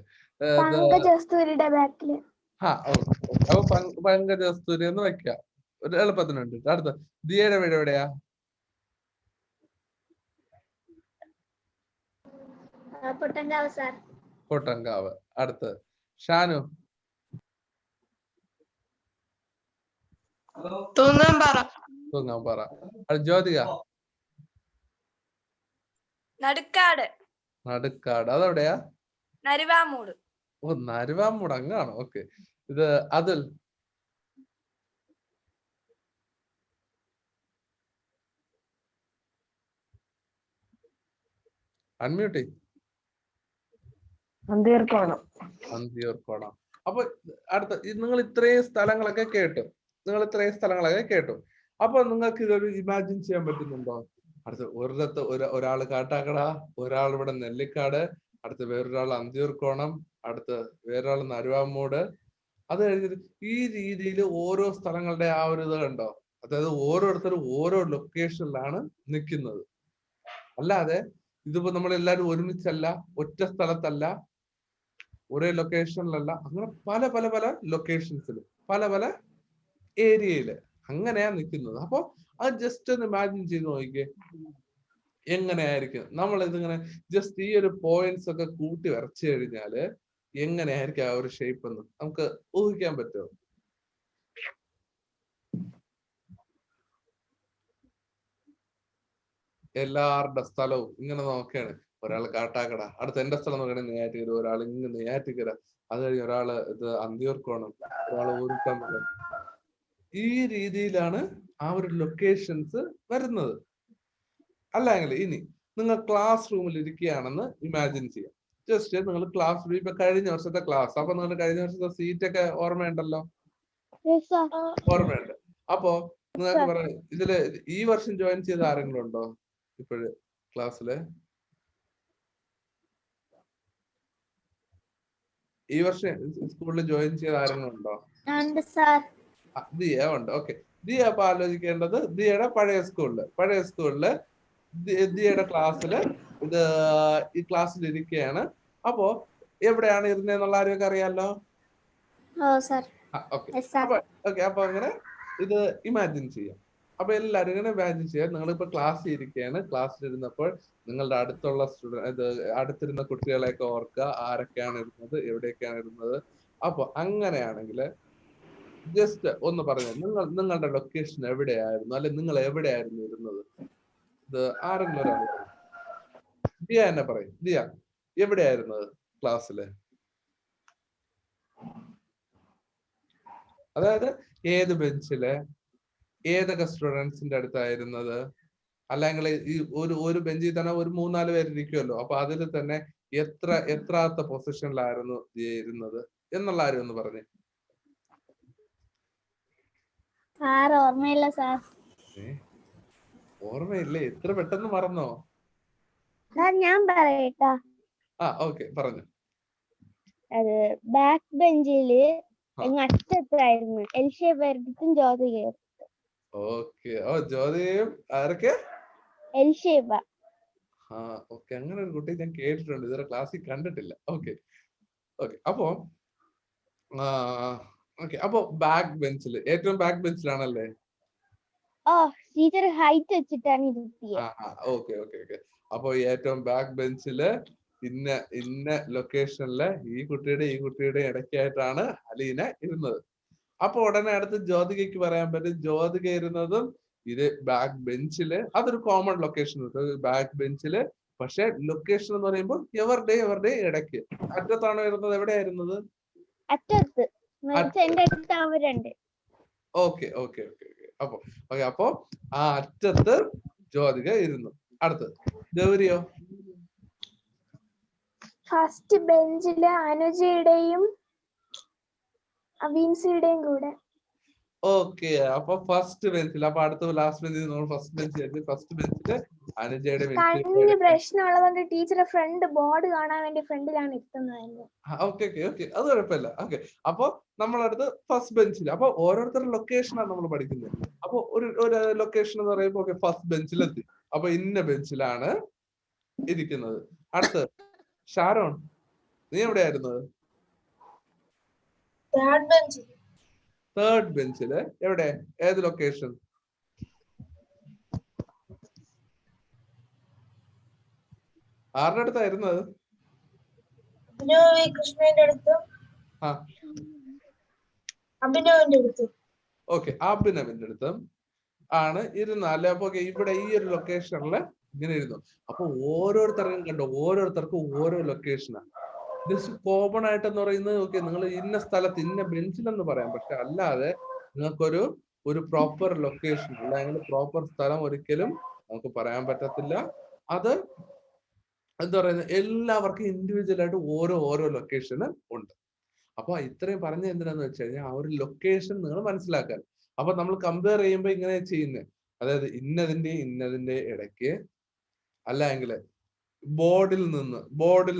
Speaker 2: പങ്കജസ്തൂരിയുടെ ബാക്കില്.
Speaker 1: അപ്പൊ പങ്കജസ്തൂരി എന്ന് വെക്കാം, ഒരു എളുപ്പത്തിനുണ്ട്. അടുത്ത ദിയയുടെ വീട് എവിടെയാ?
Speaker 2: പൊട്ടങ്കാവ് സാർ.
Speaker 1: പൊട്ടങ്കാവ്. അടുത്ത് ഷാനു? തൂങ്ങാമ്പാറ. ജ്യോതിക?
Speaker 4: നടുക്കാട്.
Speaker 1: നടുക്കാട്, അതെവിടെയാ?
Speaker 4: നരുവാമൂട്.
Speaker 1: ഓ, നരുവാമൂട് അങ്ങാണോ? ഓക്കെ. ഇത് അതുൽ? അൺമ്യൂട്ട്. അന്തിയൂർക്കോണം. അപ്പൊ അടുത്ത നിങ്ങൾ ഇത്രയും സ്ഥലങ്ങളൊക്കെ കേട്ടു. അപ്പൊ നിങ്ങൾക്ക് ഇതൊരു ഇമാജിൻ ചെയ്യാൻ പറ്റുന്നുണ്ടോ? ഒരിടത്ത് ഒരാള് കാട്ടാക്കട, ഒരാൾ ഇവിടെ നെല്ലിക്കാട്, അടുത്ത് വേറൊരാൾ അന്തിയൂർക്കോണം, അടുത്ത് വേറൊരാൾ നരുവാമൂട്. അത് കഴിഞ്ഞിട്ട് ഈ രീതിയിൽ ഓരോ സ്ഥലങ്ങളുടെ ആ ഒരു ഇത് കണ്ടോ? അതായത് ഓരോരുത്തരും ഓരോ ലൊക്കേഷനിലാണ് നിൽക്കുന്നത്. അല്ലാതെ ഇതിപ്പോ നമ്മളെല്ലാരും ഒരുമിച്ചല്ല, ഒറ്റ സ്ഥലത്തല്ല, ഒരേ ലൊക്കേഷനിലല്ല, അങ്ങനെ പല പല പല ലൊക്കേഷൻസിൽ, പല പല ഏരിയയില് അങ്ങനെയാ നിൽക്കുന്നത്. അപ്പൊ അത് ജസ്റ്റ് ഒന്ന് ഇമാജിൻ ചെയ്ത് നോക്കിക്കേ, എങ്ങനെയായിരിക്കും നമ്മൾ ഇതിങ്ങനെ ജസ്റ്റ് ഈ ഒരു പോയിന്റ്സ് ഒക്കെ കൂട്ടി വരച്ചു കഴിഞ്ഞാല് എങ്ങനെയായിരിക്കും ആ ഒരു ഷേപ്പ് എന്ന് നമുക്ക് ഊഹിക്കാൻ പറ്റുമോ? എല്ലാവരുടെ സ്ഥലവും ഇങ്ങനെ നോക്കുകയാണ്. ഒരാൾ കാട്ടാക്കട, അടുത്ത എന്റെ സ്ഥലം നോക്കുകയാണെങ്കിൽ നെയ്യാറ്റിക്കര, ഒരാൾ ഇങ്ങനെ നെയ്യാറ്റിക്കര, അത് കഴിഞ്ഞ് ഒരാള് ഇത് അന്തിയൂർക്കോണം, ഒരാൾ ഊരുട്ടമ്പലം. ഈ രീതിയിലാണ് ആ ഒരു ലൊക്കേഷൻസ് വരുന്നത്. അല്ലെങ്കിൽ ഇനി നിങ്ങൾ ക്ലാസ് റൂമിൽ ഇരിക്കുകയാണെന്ന് ഇമാജിൻ ചെയ്യാം. ജസ്റ്റ് നിങ്ങൾ ക്ലാസ് റൂം, ഇപ്പൊ കഴിഞ്ഞ വർഷത്തെ ക്ലാസ്, അപ്പൊ നിങ്ങൾ കഴിഞ്ഞ വർഷത്തെ സീറ്റ് ഒക്കെ ഓർമ്മയുണ്ടല്ലോ? ഓർമ്മയുണ്ട്. അപ്പോ നിങ്ങൾക്ക് പറയാം, ഇതില് ഈ വർഷം ജോയിൻ ചെയ്ത ആരെങ്കിലും ഉണ്ടോ ഇപ്പോഴ് ക്ലാസ്സില്? ഈ വർഷം സ്കൂളിൽ ജോയിൻ ചെയ്ത ആരെങ്കിലും ഉണ്ടോ? ദിയ ഉണ്ട്. ഓക്കെ, ദിയ അപ്പൊ ആലോചിക്കേണ്ടത് ദിയയുടെ പഴയ സ്കൂളില് ദിയയുടെ ക്ലാസ്സില് ഇത് ഈ ക്ലാസ്സിൽ ഇരിക്കുകയാണ്. അപ്പോ എവിടെയാണ് ഇരുന്നെന്നുള്ള ആരെയൊക്കെ അറിയാലോ? അപ്പൊ അങ്ങനെ ഇത് ഇമാജിൻ ചെയ്യാം. അപ്പൊ എല്ലാരും ഇങ്ങനെ ഇമാജിൻ ചെയ്യാം. നിങ്ങളിപ്പോ ക്ലാസ്സിൽ ഇരിക്കുകയാണ്. ക്ലാസ്സിലിരുന്നപ്പോൾ നിങ്ങളുടെ അടുത്തുള്ള അടുത്തിരുന്ന കുട്ടികളെയൊക്കെ ഓർക്കുക, ആരൊക്കെയാണ് ഇരുന്നത്, എവിടെയൊക്കെയാണ് ഇരുന്നത്. അപ്പൊ അങ്ങനെയാണെങ്കിൽ ജസ്റ്റ് ഒന്ന് പറഞ്ഞു, നിങ്ങളുടെ ലൊക്കേഷൻ എവിടെയായിരുന്നു, അല്ലെ നിങ്ങൾ എവിടെയായിരുന്നു ഇരുന്നത്? ഇത് ആരെങ്കിലും ഒരാൾ ദിയ എന്നെ പറയും. ദിയ എവിടെയായിരുന്നത് ക്ലാസ്സില്? അതായത് ഏത് ബെഞ്ചില്, ഏതൊക്കെ സ്റ്റുഡൻസിന്റെ അടുത്തായിരുന്നത്, അല്ലെങ്കിൽ ഈ ഒരു ബെഞ്ചിൽ തന്നെ ഒരു 3-4 പേര് ഇരിക്കുമല്ലോ, അപ്പൊ അതിൽ തന്നെ എത്രാമത്തെ പൊസിഷനിലായിരുന്നു ഇരുന്നത് എന്നുള്ള ആരും ഒന്ന് പറഞ്ഞേ.
Speaker 2: ഓർമ്മയില്ല സാർ.
Speaker 1: ഓർമ്മയില്ലേ? ഇത്ര പെട്ടെന്ന് മറന്നോ?
Speaker 3: ഞാൻ പറയട്ടാ.
Speaker 1: ഓക്കെ പറഞ്ഞു.
Speaker 3: അത് ബാക്ക് ബെഞ്ചില് അറ്റത്തായിരുന്നു എൽ ഷേപ്പ് ആയിരിക്കും ജ്യോതിക.
Speaker 1: ഓക്കെ. ജ്യോതികയും ആരൊക്കെ?
Speaker 3: L shape.
Speaker 1: ഓക്കെ, അങ്ങനെ ഒരു കുട്ടി ഞാൻ കേട്ടിട്ടുണ്ട്, ഇതുവരെ ക്ലാസ്സിൽ കണ്ടിട്ടില്ല. Okay okay. അപ്പോ അപ്പൊ ബാക്ക് ബെഞ്ചിൽ, ഏറ്റവും ബാക്ക് ബെഞ്ചിലാണല്ലേ?
Speaker 3: ടീച്ചർ ഹൈറ്റ് വെച്ചിട്ടാണ് ഇരുത്തിയത്.
Speaker 1: Okay okay okay. അപ്പൊ ഏറ്റവും ബാക്ക് ബെഞ്ചില് ഇന്ന ലൊക്കേഷനില് ഈ കുട്ടിയുടെ ഇടയ്ക്കായിട്ടാണ് അലീന ഇരുന്നത്. അപ്പൊ ഉടനെ അടുത്ത് ജ്യോതികയ്ക്ക് പറയാൻ പറ്റും, ജ്യോതിക ഇരുന്നതും ഇത് ബാക്ക് ബെഞ്ചില്. അതൊരു കോമൺ ലൊക്കേഷൻ ബാക്ക് ബെഞ്ചില്. പക്ഷെ ലൊക്കേഷൻ എന്ന് പറയുമ്പോൾ എവരുടെ ഇടയ്ക്ക്. അറ്റത്താണോ ഇരുന്നത്? എവിടെയായിരുന്നത്?
Speaker 3: അറ്റത്ത്. എന്റെ അടുത്ത് അവരുണ്ട്.
Speaker 1: Okay okay okay okay. അപ്പൊ ആ അറ്റത്ത് ജ്യോതിക ഇരുന്നു. അടുത്തത് ഗൗരിയോ?
Speaker 2: ഫസ്റ്റ് ബെഞ്ചില് അനുജയുടെയും അവിൻസിയുടെയും കൂടെ.
Speaker 1: ഓക്കെ. അപ്പൊ ഫസ്റ്റ് ബെഞ്ചിൽ. അപ്പൊ അടുത്ത ലാസ്റ്റ് ബെഞ്ചിൽ നമ്മൾ ഫസ്റ്റ് ബെഞ്ചില് അനുജയുടെ
Speaker 2: കണ്ണിന് പ്രശ്നമുള്ളതുകൊണ്ട് ടീച്ചറെ ഫ്രണ്ട് ബോർഡ് കാണാൻ വേണ്ടി ഫ്രണ്ടിലാണ് എത്തുന്നത്.
Speaker 1: ഓക്കെ ഓക്കെ ഓക്കെ, അത് കുഴപ്പമില്ല. ഓക്കെ. അപ്പൊ നമ്മളടുത്ത് ഫസ്റ്റ് ബെഞ്ചിൽ. അപ്പൊ ഓരോരുത്തരുടെ ലൊക്കേഷനാണ് നമ്മൾ പഠിക്കുന്നത്. അപ്പൊ ഒരു ലൊക്കേഷൻ എന്ന് പറയുമ്പോൾ ഓക്കെ ഫസ്റ്റ് ബെഞ്ചിലെത്തി. അപ്പൊ ഇന്ന ബെഞ്ചിലാണ് ഇരിക്കുന്നത്. അടുത്ത് ഷാരോൺ, നീ എവിടെയായിരുന്നത്? തേർഡ് ബെഞ്ചില്. എവിടെ? ഏത് ലൊക്കേഷൻ? ആരുടെ അടുത്തായിരുന്നത്? ഓക്കെ, അഭിനവിന്റെ അടുത്തും ആണ് ഇരുന്നത് അല്ലെ? അപ്പൊ ഇവിടെ ഈ ഒരു ലൊക്കേഷനില് ഇങ്ങനെ ഇരുന്നു. അപ്പൊ ഓരോരുത്തർക്കും ഓരോ ലൊക്കേഷനാണ്. ഇത് കോമൺ ആയിട്ടെന്ന് പറയുന്നത് ഓക്കെ നിങ്ങൾ ഇന്ന സ്ഥലത്ത് ഇന്ന ബെഞ്ചിലെന്ന് പറയാം. പക്ഷെ അല്ലാതെ നിങ്ങൾക്കൊരു പ്രോപ്പർ ലൊക്കേഷൻ അല്ലെങ്കിൽ പ്രോപ്പർ സ്ഥലം ഒരിക്കലും നമുക്ക് പറയാൻ പറ്റത്തില്ല. അത് എന്താ പറയുന്നത്, എല്ലാവർക്കും ഇൻഡിവിജ്വൽ ആയിട്ട് ഓരോ ലൊക്കേഷന് ഉണ്ട്. അപ്പൊ ഇത്രയും പറഞ്ഞ എന്തിനാന്ന് വെച്ച് കഴിഞ്ഞാൽ ആ ഒരു ലൊക്കേഷൻ നിങ്ങൾ മനസ്സിലാക്കാൻ. അപ്പൊ നമ്മൾ കമ്പയർ ചെയ്യുമ്പോൾ ഇങ്ങനെ ചെയ്യുന്നത്, അതായത് ഇന്നതിന്റെ ഇടയ്ക്ക്, അല്ലെങ്കിൽ ബോർഡിൽ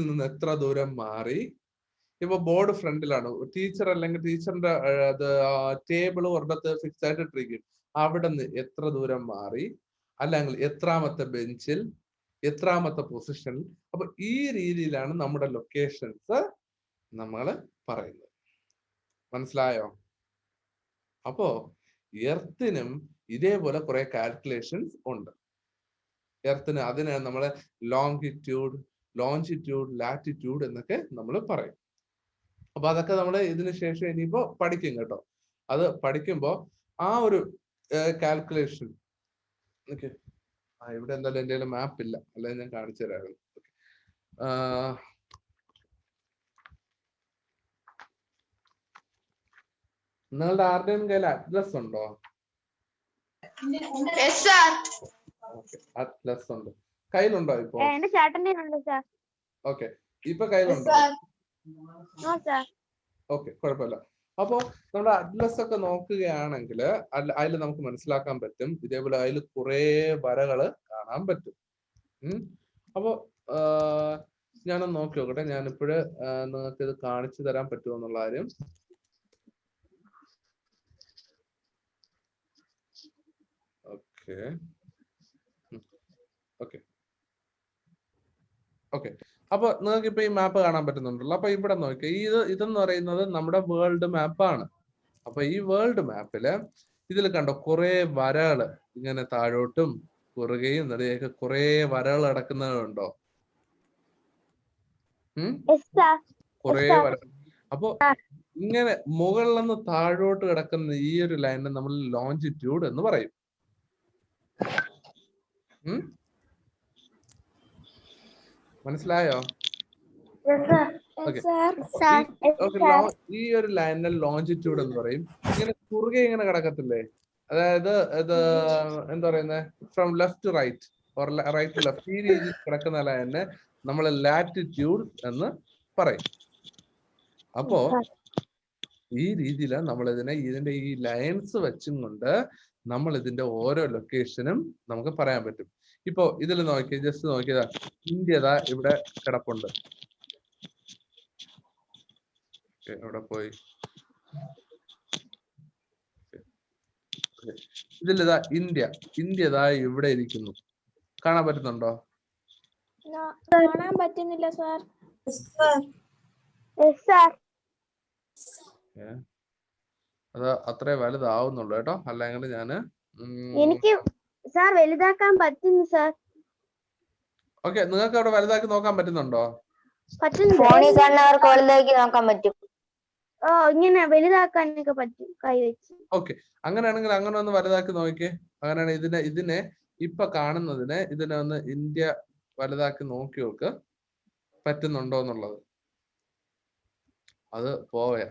Speaker 1: നിന്ന് എത്ര ദൂരം മാറി. ഇപ്പൊ ബോർഡ് ഫ്രണ്ടിലാണ്, ടീച്ചർ അല്ലെങ്കിൽ ടീച്ചറിന്റെ ടേബിൾ ഒരിടത്ത് ഫിക്സ് ആയിട്ട് ഇട്ടിരിക്കും. അവിടെ നിന്ന് എത്ര ദൂരം മാറി, അല്ലെങ്കിൽ എത്രാമത്തെ ബെഞ്ചിൽ, എത്രാമത്തെ പൊസിഷനിൽ. അപ്പൊ ഈ രീതിയിലാണ് നമ്മുടെ ലൊക്കേഷൻസ് നമ്മൾ പറയുന്നത്. മനസ്സിലായോ? അപ്പോ എർത്തിനും ഇതേപോലെ കുറെ കാൽക്കുലേഷൻസ് ഉണ്ട്. എർത്തിന് അതിനാണ് നമ്മള് ലോഞ്ചിറ്റ്യൂഡ്, ലാറ്റിറ്റ്യൂഡ് എന്നൊക്കെ നമ്മൾ പറയും. അപ്പൊ അതൊക്കെ നമ്മൾ ഇതിനു ശേഷം ഇനിയിപ്പോ പഠിക്കും കേട്ടോ. അത് പഠിക്കുമ്പോ ആ ഒരു കാൽക്കുലേഷൻ ഓക്കെ. ഇവിടെ എന്തായാലും എന്റെ മാപ്പ് ഇല്ല, അല്ലെങ്കിൽ ഞാൻ കാണിച്ചു തരാമായിരുന്നു. നിങ്ങളുടെ ആരുടെയും കയ്യിൽ അറ്റ്ലസ് ഉണ്ടോ? അറ്റ്ലസ് ഉണ്ട്. കയ്യിലുണ്ടോ ഇപ്പൊ? ഓക്കെ, ഇപ്പൊ കയ്യിലുണ്ടോ? ഓക്കെ, കുഴപ്പമില്ല. അപ്പോ നമ്മുടെ അറ്റ്ലസ് ഒക്കെ നോക്കുകയാണെങ്കിൽ അതിൽ നമുക്ക് മനസ്സിലാക്കാൻ പറ്റും, ഇതേപോലെ അതിൽ കുറെ വരകള് കാണാൻ പറ്റും. അപ്പോ ഞാനൊന്ന് നോക്കി നോക്കട്ടെ. ഞാനിപ്പോഴ് നിങ്ങൾക്ക് ഇത് കാണിച്ചു തരാൻ പറ്റുമോ എന്നുള്ള കാര്യം. Okay okay okay. അപ്പൊ നിങ്ങൾക്ക് ഇപ്പൊ ഈ മാപ്പ് കാണാൻ പറ്റുന്നുണ്ടല്ലോ. അപ്പൊ ഇവിടെ നോക്കി, ഇതെന്ന് പറയുന്നത് നമ്മുടെ വേൾഡ് മാപ്പാണ്. അപ്പൊ ഈ വേൾഡ് മാപ്പില് ഇതിൽ കണ്ടോ കുറെ വരകള് ഇങ്ങനെ താഴോട്ടും കുറുകയും നടുകയൊക്കെ കുറെ വരകൾ കിടക്കുന്നതുണ്ടോ? കുറെ വര. അപ്പൊ ഇങ്ങനെ മുകളിൽ നിന്ന് താഴോട്ട് കിടക്കുന്ന ഈ ഒരു ലൈനിനെ നമ്മൾ ലോഞ്ചിറ്റ്യൂഡ് എന്ന് പറയും. മനസ്സിലായോ? ഈ ഒരു ലൈനിനെ ലോഞ്ചിറ്റ്യൂഡ് എന്ന് പറയും. ഇങ്ങനെ കുറുകെ ഇങ്ങനെ കിടക്കത്തില്ലേ, അതായത് ഇത് എന്താ പറയുന്നത്, from left to right or right to left, ഈ രീതിയിൽ കിടക്കുന്ന ലൈനിനെ നമ്മൾ ലാറ്റിറ്റ്യൂഡ് എന്ന് പറയും. അപ്പോ ഈ രീതിയിലാണ് നമ്മൾ ഇതിന്റെ ഈ ലൈൻസ് വെച്ചും കൊണ്ട് നമ്മൾ ഇതിന്റെ ഓരോ ലൊക്കേഷനും നമുക്ക് പറയാൻ പറ്റും. ഇപ്പൊ ഇതിൽ നോക്കി ജസ്റ്റ് നോക്കിയതാ, ഇന്ത്യതാ ഇവിടെ കിടപ്പുണ്ട്. എവിടെ പോയി? ഇതിലിതാ ഇന്ത്യതാ ഇവിടെ ഇരിക്കുന്നു. കാണാൻ പറ്റുന്നുണ്ടോ?
Speaker 2: കാണാൻ പറ്റുന്നില്ല സാർ.
Speaker 1: അത് അത്രേ വലുതാവുന്നുള്ളൂ കേട്ടോ. അല്ലെങ്കിൽ ഞാന്
Speaker 3: എനിക്ക് സാർ വലുതാക്കാൻ പറ്റുന്നു സാർ.
Speaker 1: ഓക്കെ, നിങ്ങൾക്ക് അവിടെ വലുതാക്കി നോക്കാൻ പറ്റുന്നുണ്ടോ?
Speaker 3: ഫോണിൽ കാണുന്നവർക്ക് വലുതാക്കി നോക്കാൻ പറ്റും. ഓ, ഇങ്ങനെ വലുതാക്കാനൊക്കെ പറ്റും കൈ വെച്ച്.
Speaker 1: ഓക്കെ, അങ്ങനെയാണെങ്കിൽ അങ്ങനെ ഒന്ന് വലുതാക്കി നോക്കിയേ. അങ്ങനെയാണെങ്കിൽ ഇതിനെ ഇപ്പൊ കാണുന്നതിനെ ഇതിനെ ഒന്ന് ഇന്ത്യ വലുതാക്കി നോക്കി നോക്ക് പറ്റുന്നുണ്ടോ എന്നുള്ളത്. അത് പോവയാ.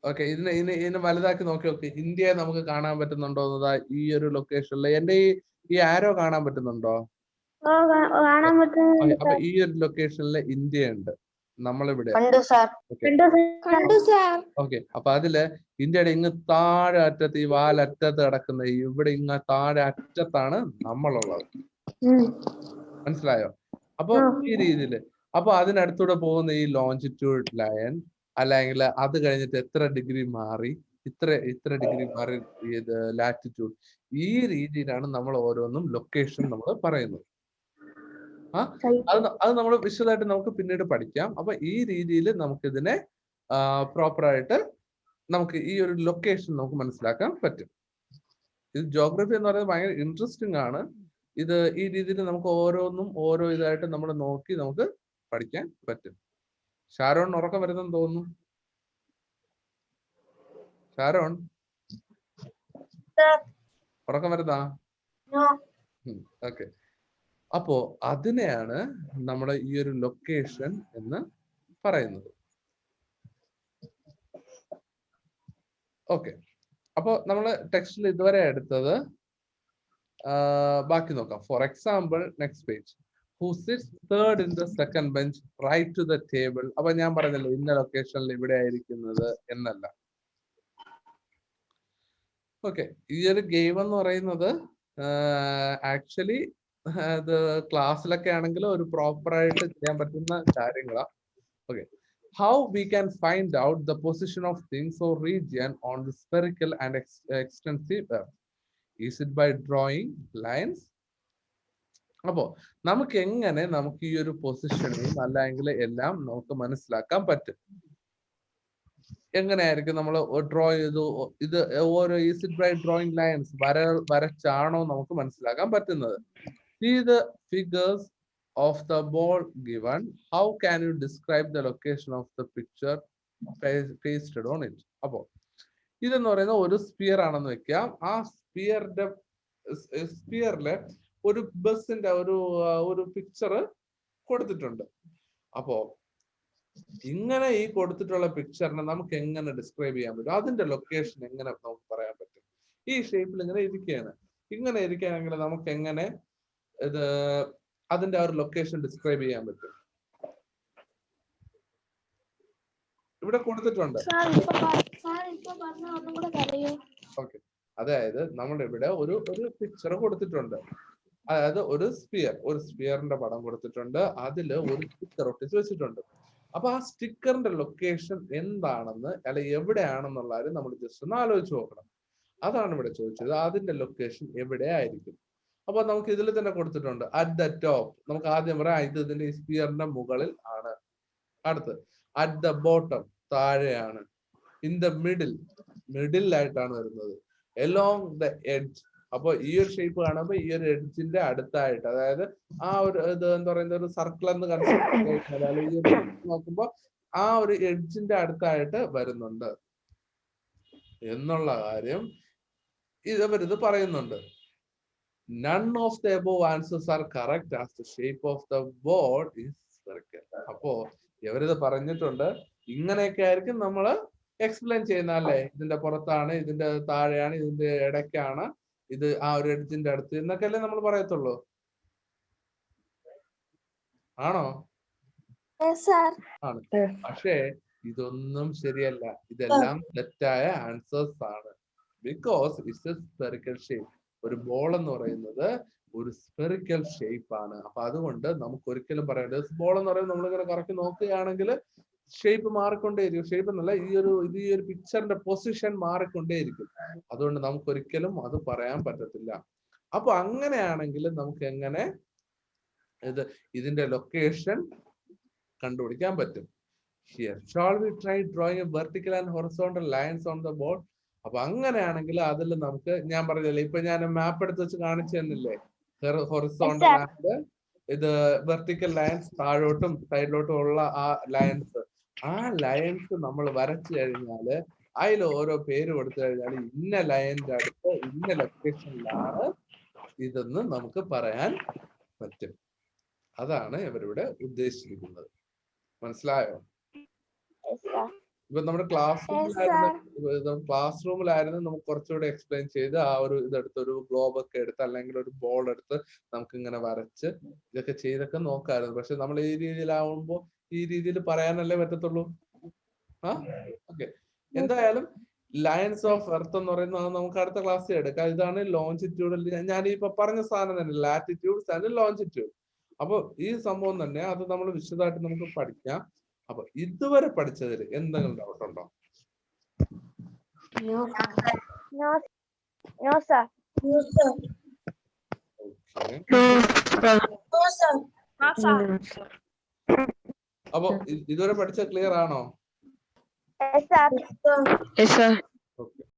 Speaker 1: ഓക്കെ, ഇതിനെ വലുതാക്കി നോക്കി നോക്കി. ഇന്ത്യയെ നമുക്ക് കാണാൻ പറ്റുന്നുണ്ടോ എന്നതാ ഈ ഒരു ലൊക്കേഷനിൽ. എന്റെ ഈ ആരോ കാണാൻ പറ്റുന്നുണ്ടോ?
Speaker 2: കാണാൻ പറ്റുന്നില്ല.
Speaker 1: അപ്പൊ ഈ ഒരു ലൊക്കേഷനിൽ ഇന്ത്യ ഉണ്ട്, നമ്മളിവിടെ. ഓക്കെ, അപ്പൊ അതില് ഇന്ത്യയുടെ ഇങ്ങ് താഴെ അറ്റത്ത്, ഈ വാലറ്റത്ത് കിടക്കുന്ന ഇവിടെ ഇങ്ങ് താഴെ അറ്റത്താണ് നമ്മളുള്ളത്. മനസ്സിലായോ? അപ്പൊ ഈ രീതിയില് അപ്പൊ അതിനടുത്തൂടെ പോകുന്ന ഈ ലോഞ്ചിറ്റ്യൂഡ് ലൈൻ, അല്ലെങ്കിൽ അത് കഴിഞ്ഞിട്ട് എത്ര ഡിഗ്രി മാറി, ഇത്ര ഡിഗ്രി മാറി ഇത് ലാറ്റിറ്റ്യൂഡ്, ഈ രീതിയിലാണ് നമ്മൾ ഓരോന്നും ലൊക്കേഷൻ നമ്മൾ പറയുന്നത്. അത് നമ്മൾ വിശദമായിട്ട് നമുക്ക് പിന്നീട് പഠിക്കാം. അപ്പൊ ഈ രീതിയിൽ നമുക്കിതിനെ പ്രോപ്പറായിട്ട് നമുക്ക് ഈ ഒരു ലൊക്കേഷൻ നമുക്ക് മനസ്സിലാക്കാൻ പറ്റും. ഇത് ജോഗ്രഫി എന്ന് പറയുന്നത് ഭയങ്കര ഇൻട്രസ്റ്റിംഗ് ആണ്. ഇത് ഈ രീതിയിൽ നമുക്ക് ഓരോന്നും ഓരോ ഇതായിട്ട് നമ്മൾ നോക്കി നമുക്ക് പഠിക്കാൻ പറ്റും. ഷാരോൺ ഉറക്കം വരുന്നെന്ന് തോന്നുന്നു. ഷാരോൺ ഉറക്കം വരുന്നാ? ഓക്കെ, അപ്പോ അതിനെയാണ് നമ്മുടെ ഈ ഒരു ലൊക്കേഷൻ എന്ന് പറയുന്നത്. ഓക്കെ, അപ്പോ നമ്മൾ ടെക്സ്റ്റിൽ ഇതുവരെ എടുത്തത് ബാക്കി നോക്കാം. For example, next page, who sits third in the second bench right to the table. അപ്പൊ ഞാൻ പറഞ്ഞല്ലോ ഇന്ന ലൊക്കേഷനിൽ ഇവിടെ ആയിരിക്കുന്നത് എന്നല്ല. ഓക്കെ, ഈ ഒരു ഗെയിം എന്ന് പറയുന്നത് ആക്ച്വലി അത് ക്ലാസ്സിലൊക്കെ ആണെങ്കിൽ ഒരു പ്രോപ്പറായിട്ട് ചെയ്യാൻ പറ്റുന്ന കാര്യങ്ങളാണ്. Okay, how we can find out the position of things or region on the spherical and extensive earth. Is it by drawing lines? അപ്പോ നമുക്ക് എങ്ങനെ നമുക്ക് ഈ ഒരു പൊസിഷനെയും അല്ലെങ്കിൽ എല്ലാം നമുക്ക് മനസ്സിലാക്കാൻ പറ്റും. എങ്ങനെയായിരിക്കും നമ്മൾ ഡ്രോ ചെയ്തു ഇത് ഓരോ is it by drawing lines, വരച്ചാണോ നമുക്ക് മനസ്സിലാക്കാൻ പറ്റുന്നത്? See the figures of the ball given. How can you describe the location of the picture pasted on it? അപ്പോ ഇതെന്ന് പറയുന്ന ഒരു സ്പിയർ ആണെന്ന് വെക്കാം. ആ സ്പിയറിലെ ഒരു ബസിന്റെ ഒരു പിക്ചർ കൊടുത്തിട്ടുണ്ട്. അപ്പോ ഇങ്ങനെ ഈ കൊടുത്തിട്ടുള്ള പിക്ചറിനെ നമുക്ക് എങ്ങനെ ഡിസ്ക്രൈബ് ചെയ്യാൻ പറ്റും? അതിന്റെ ലൊക്കേഷൻ എങ്ങനെ നമുക്ക് പറയാൻ പറ്റും? ഈ ഷേപ്പിൽ ഇങ്ങനെ ഇരിക്കുകയാണ്. ഇങ്ങനെ ഇരിക്കുകയാണെങ്കിൽ നമുക്ക് എങ്ങനെ ഇത് അതിന്റെ ആ ഒരു ലൊക്കേഷൻ ഡിസ്ക്രൈബ് ചെയ്യാൻ പറ്റും? ഇവിടെ കൊടുത്തിട്ടുണ്ട്. ഓക്കെ, അതായത് നമ്മുടെ ഇവിടെ ഒരു പിക്ചർ കൊടുത്തിട്ടുണ്ട്. അതായത് ഒരു സ്പിയറിന്റെ പടം കൊടുത്തിട്ടുണ്ട്. അതില് ഒരു സ്റ്റിക്കർ ഒട്ടിച്ച് വെച്ചിട്ടുണ്ട്. അപ്പൊ ആ സ്റ്റിക്കറിന്റെ ലൊക്കേഷൻ എന്താണെന്ന് അല്ലെ എവിടെയാണെന്നുള്ള കാര്യം നമ്മൾ ജസ്റ്റ് ഒന്ന് ആലോചിച്ച് നോക്കണം. അതാണ് ഇവിടെ ചോദിച്ചത്. അതിന്റെ ലൊക്കേഷൻ എവിടെ ആയിരിക്കും? അപ്പൊ നമുക്ക് ഇതിൽ തന്നെ കൊടുത്തിട്ടുണ്ട് അറ്റ് ദ ടോപ്പ്. നമുക്ക് ആദ്യം പറയാം ഇത് ഇതിന്റെ സ്പിയറിന്റെ മുകളിൽ ആണ്. അടുത്ത് അറ്റ് ദ ബോട്ടം, താഴെയാണ്. ഇൻ ദ മിഡിൽ ആയിട്ടാണ് വരുന്നത്. എലോങ് ദ എഡ്ജ്, അപ്പൊ ഈ ഒരു ഷേപ്പ് കാണുമ്പോ ഈ ഒരു എഡ്ജിന്റെ അടുത്തായിട്ട്, അതായത് ആ ഒരു ഇത് എന്താ പറയുന്നത് ഒരു സർക്കിൾ എന്ന് കൺസിഡർ നോക്കുമ്പോ ആ ഒരു എഡ്ജിന്റെ അടുത്തായിട്ട് വരുന്നുണ്ട് എന്നുള്ള കാര്യം ഇവരിത് പറയുന്നുണ്ട്. None of the above answers are correct as the shape of the board is spherical. അപ്പോ ഇവരിത് പറഞ്ഞിട്ടുണ്ട്. ഇങ്ങനെയൊക്കെ ആയിരിക്കും നമ്മൾ എക്സ്പ്ലെയിൻ ചെയ്യുന്ന അല്ലേ. ഇതിന്റെ പുറത്താണ്, ഇതിന്റെ താഴെയാണ്, ഇതിന്റെ ഇടയ്ക്കാണ്, ഇത് ആ ഒരു എഡ്ജിന്റെ അടുത്ത് എന്നൊക്കെ അല്ലേ നമ്മൾ പറയത്തുള്ളൂ. ആണോ? ആണ്. പക്ഷേ ഇതൊന്നും ശരിയല്ല. ഇതെല്ലാം തെറ്റായ ആൻസേഴ്സ് ആണ്. Because it's A spherical shape. ഒരു ബോൾ എന്ന് പറയുന്നത് ഒരു സ്പെറിക്കൽ ഷേപ്പ് ആണ്. അപ്പൊ അതുകൊണ്ട് നമുക്ക് ഒരിക്കലും പറയേണ്ടത് ബോൾ എന്ന് പറയുന്നത് നമ്മളിങ്ങനെ കറക്റ്റ് നോക്കുകയാണെങ്കിൽ ഷേപ്പ് മാറിക്കൊണ്ടേയിരിക്കും. ഷേപ്പ് എന്നല്ല, ഈ ഒരു പിക്ചറിന്റെ പൊസിഷൻ മാറിക്കൊണ്ടേയിരിക്കും. അതുകൊണ്ട് നമുക്ക് ഒരിക്കലും അത് പറയാൻ പറ്റത്തില്ല. അപ്പൊ അങ്ങനെയാണെങ്കിൽ നമുക്ക് എങ്ങനെ ഇതിന്റെ ലൊക്കേഷൻ കണ്ടുപിടിക്കാൻ പറ്റും? Here, shall we try drawing a vertical and horizontal lines on the board? അപ്പൊ അങ്ങനെയാണെങ്കിൽ അതിൽ നമുക്ക് ഞാൻ പറഞ്ഞില്ലേ, ഇപ്പൊ ഞാൻ മാപ്പ് എടുത്ത് വെച്ച് കാണിച്ചു തന്നില്ലേ, ഹൊറിസോണ്ടൽ ആൻഡ് ഇത് വെർട്ടിക്കൽ ലൈൻസ്, താഴോട്ടും സൈഡിലോട്ടും ഉള്ള ആ ലൈൻസ്. ആ ലൈൻസ് നമ്മൾ വരച്ചു കഴിഞ്ഞാല് അതിൽ ഓരോ പേര് കൊടുത്തു കഴിഞ്ഞാൽ ഇന്ന ലൈനിന്റെ അടുത്ത് ഇന്ന ലൊക്കേഷനിലാണ് ഇതെന്ന് നമുക്ക് പറയാൻ പറ്റും. അതാണ് ഇവരിവിടെ ഉദ്ദേശിച്ചിരിക്കുന്നത്. മനസ്സിലായോ? ഇപ്പൊ നമ്മുടെ ക്ലാസ് റൂമിലായിരുന്നു നമുക്ക് കുറച്ചുകൂടെ എക്സ്പ്ലെയിൻ ചെയ്ത് ആ ഒരു ഇതെടുത്ത് ഒരു ഗ്ലോബ് ഒക്കെ എടുത്ത് അല്ലെങ്കിൽ ഒരു ബോൾ എടുത്ത് നമുക്ക് ഇങ്ങനെ വരച്ച് ഇതൊക്കെ ചെയ്തൊക്കെ നോക്കാമായിരുന്നു. പക്ഷെ നമ്മൾ ഈ രീതിയിലാവുമ്പോ ഈ രീതിയിൽ പറയാനല്ലേ പറ്റത്തുള്ളൂ. ഓക്കെ, എന്തായാലും ലൈൻസ് ഓഫ് എർത്ത് എന്ന് പറയുന്നത് നമുക്ക് അടുത്ത ക്ലാസ്സിൽ എടുക്കാം. ഇതാണ് ലോഞ്ചിറ്റ്യൂഡ്. ഞാൻ ഇപ്പൊ പറഞ്ഞ സാധനം തന്നെ, ലാറ്റിറ്റ്യൂഡ്സ് ആൻഡ് ലോഞ്ചിറ്റ്യൂഡ്. അപ്പൊ ഈ സംഭവം തന്നെ അത് നമ്മൾ വിശദമായിട്ട് നമുക്ക് പഠിക്കാം. അപ്പൊ ഇതുവരെ പഠിച്ചതിൽ എന്തെങ്കിലും ഡൗട്ട് ഉണ്ടോ? അപ്പൊ ഇതുവരെ പഠിച്ച ക്ലിയർ ആണോ?
Speaker 3: Yes, sir.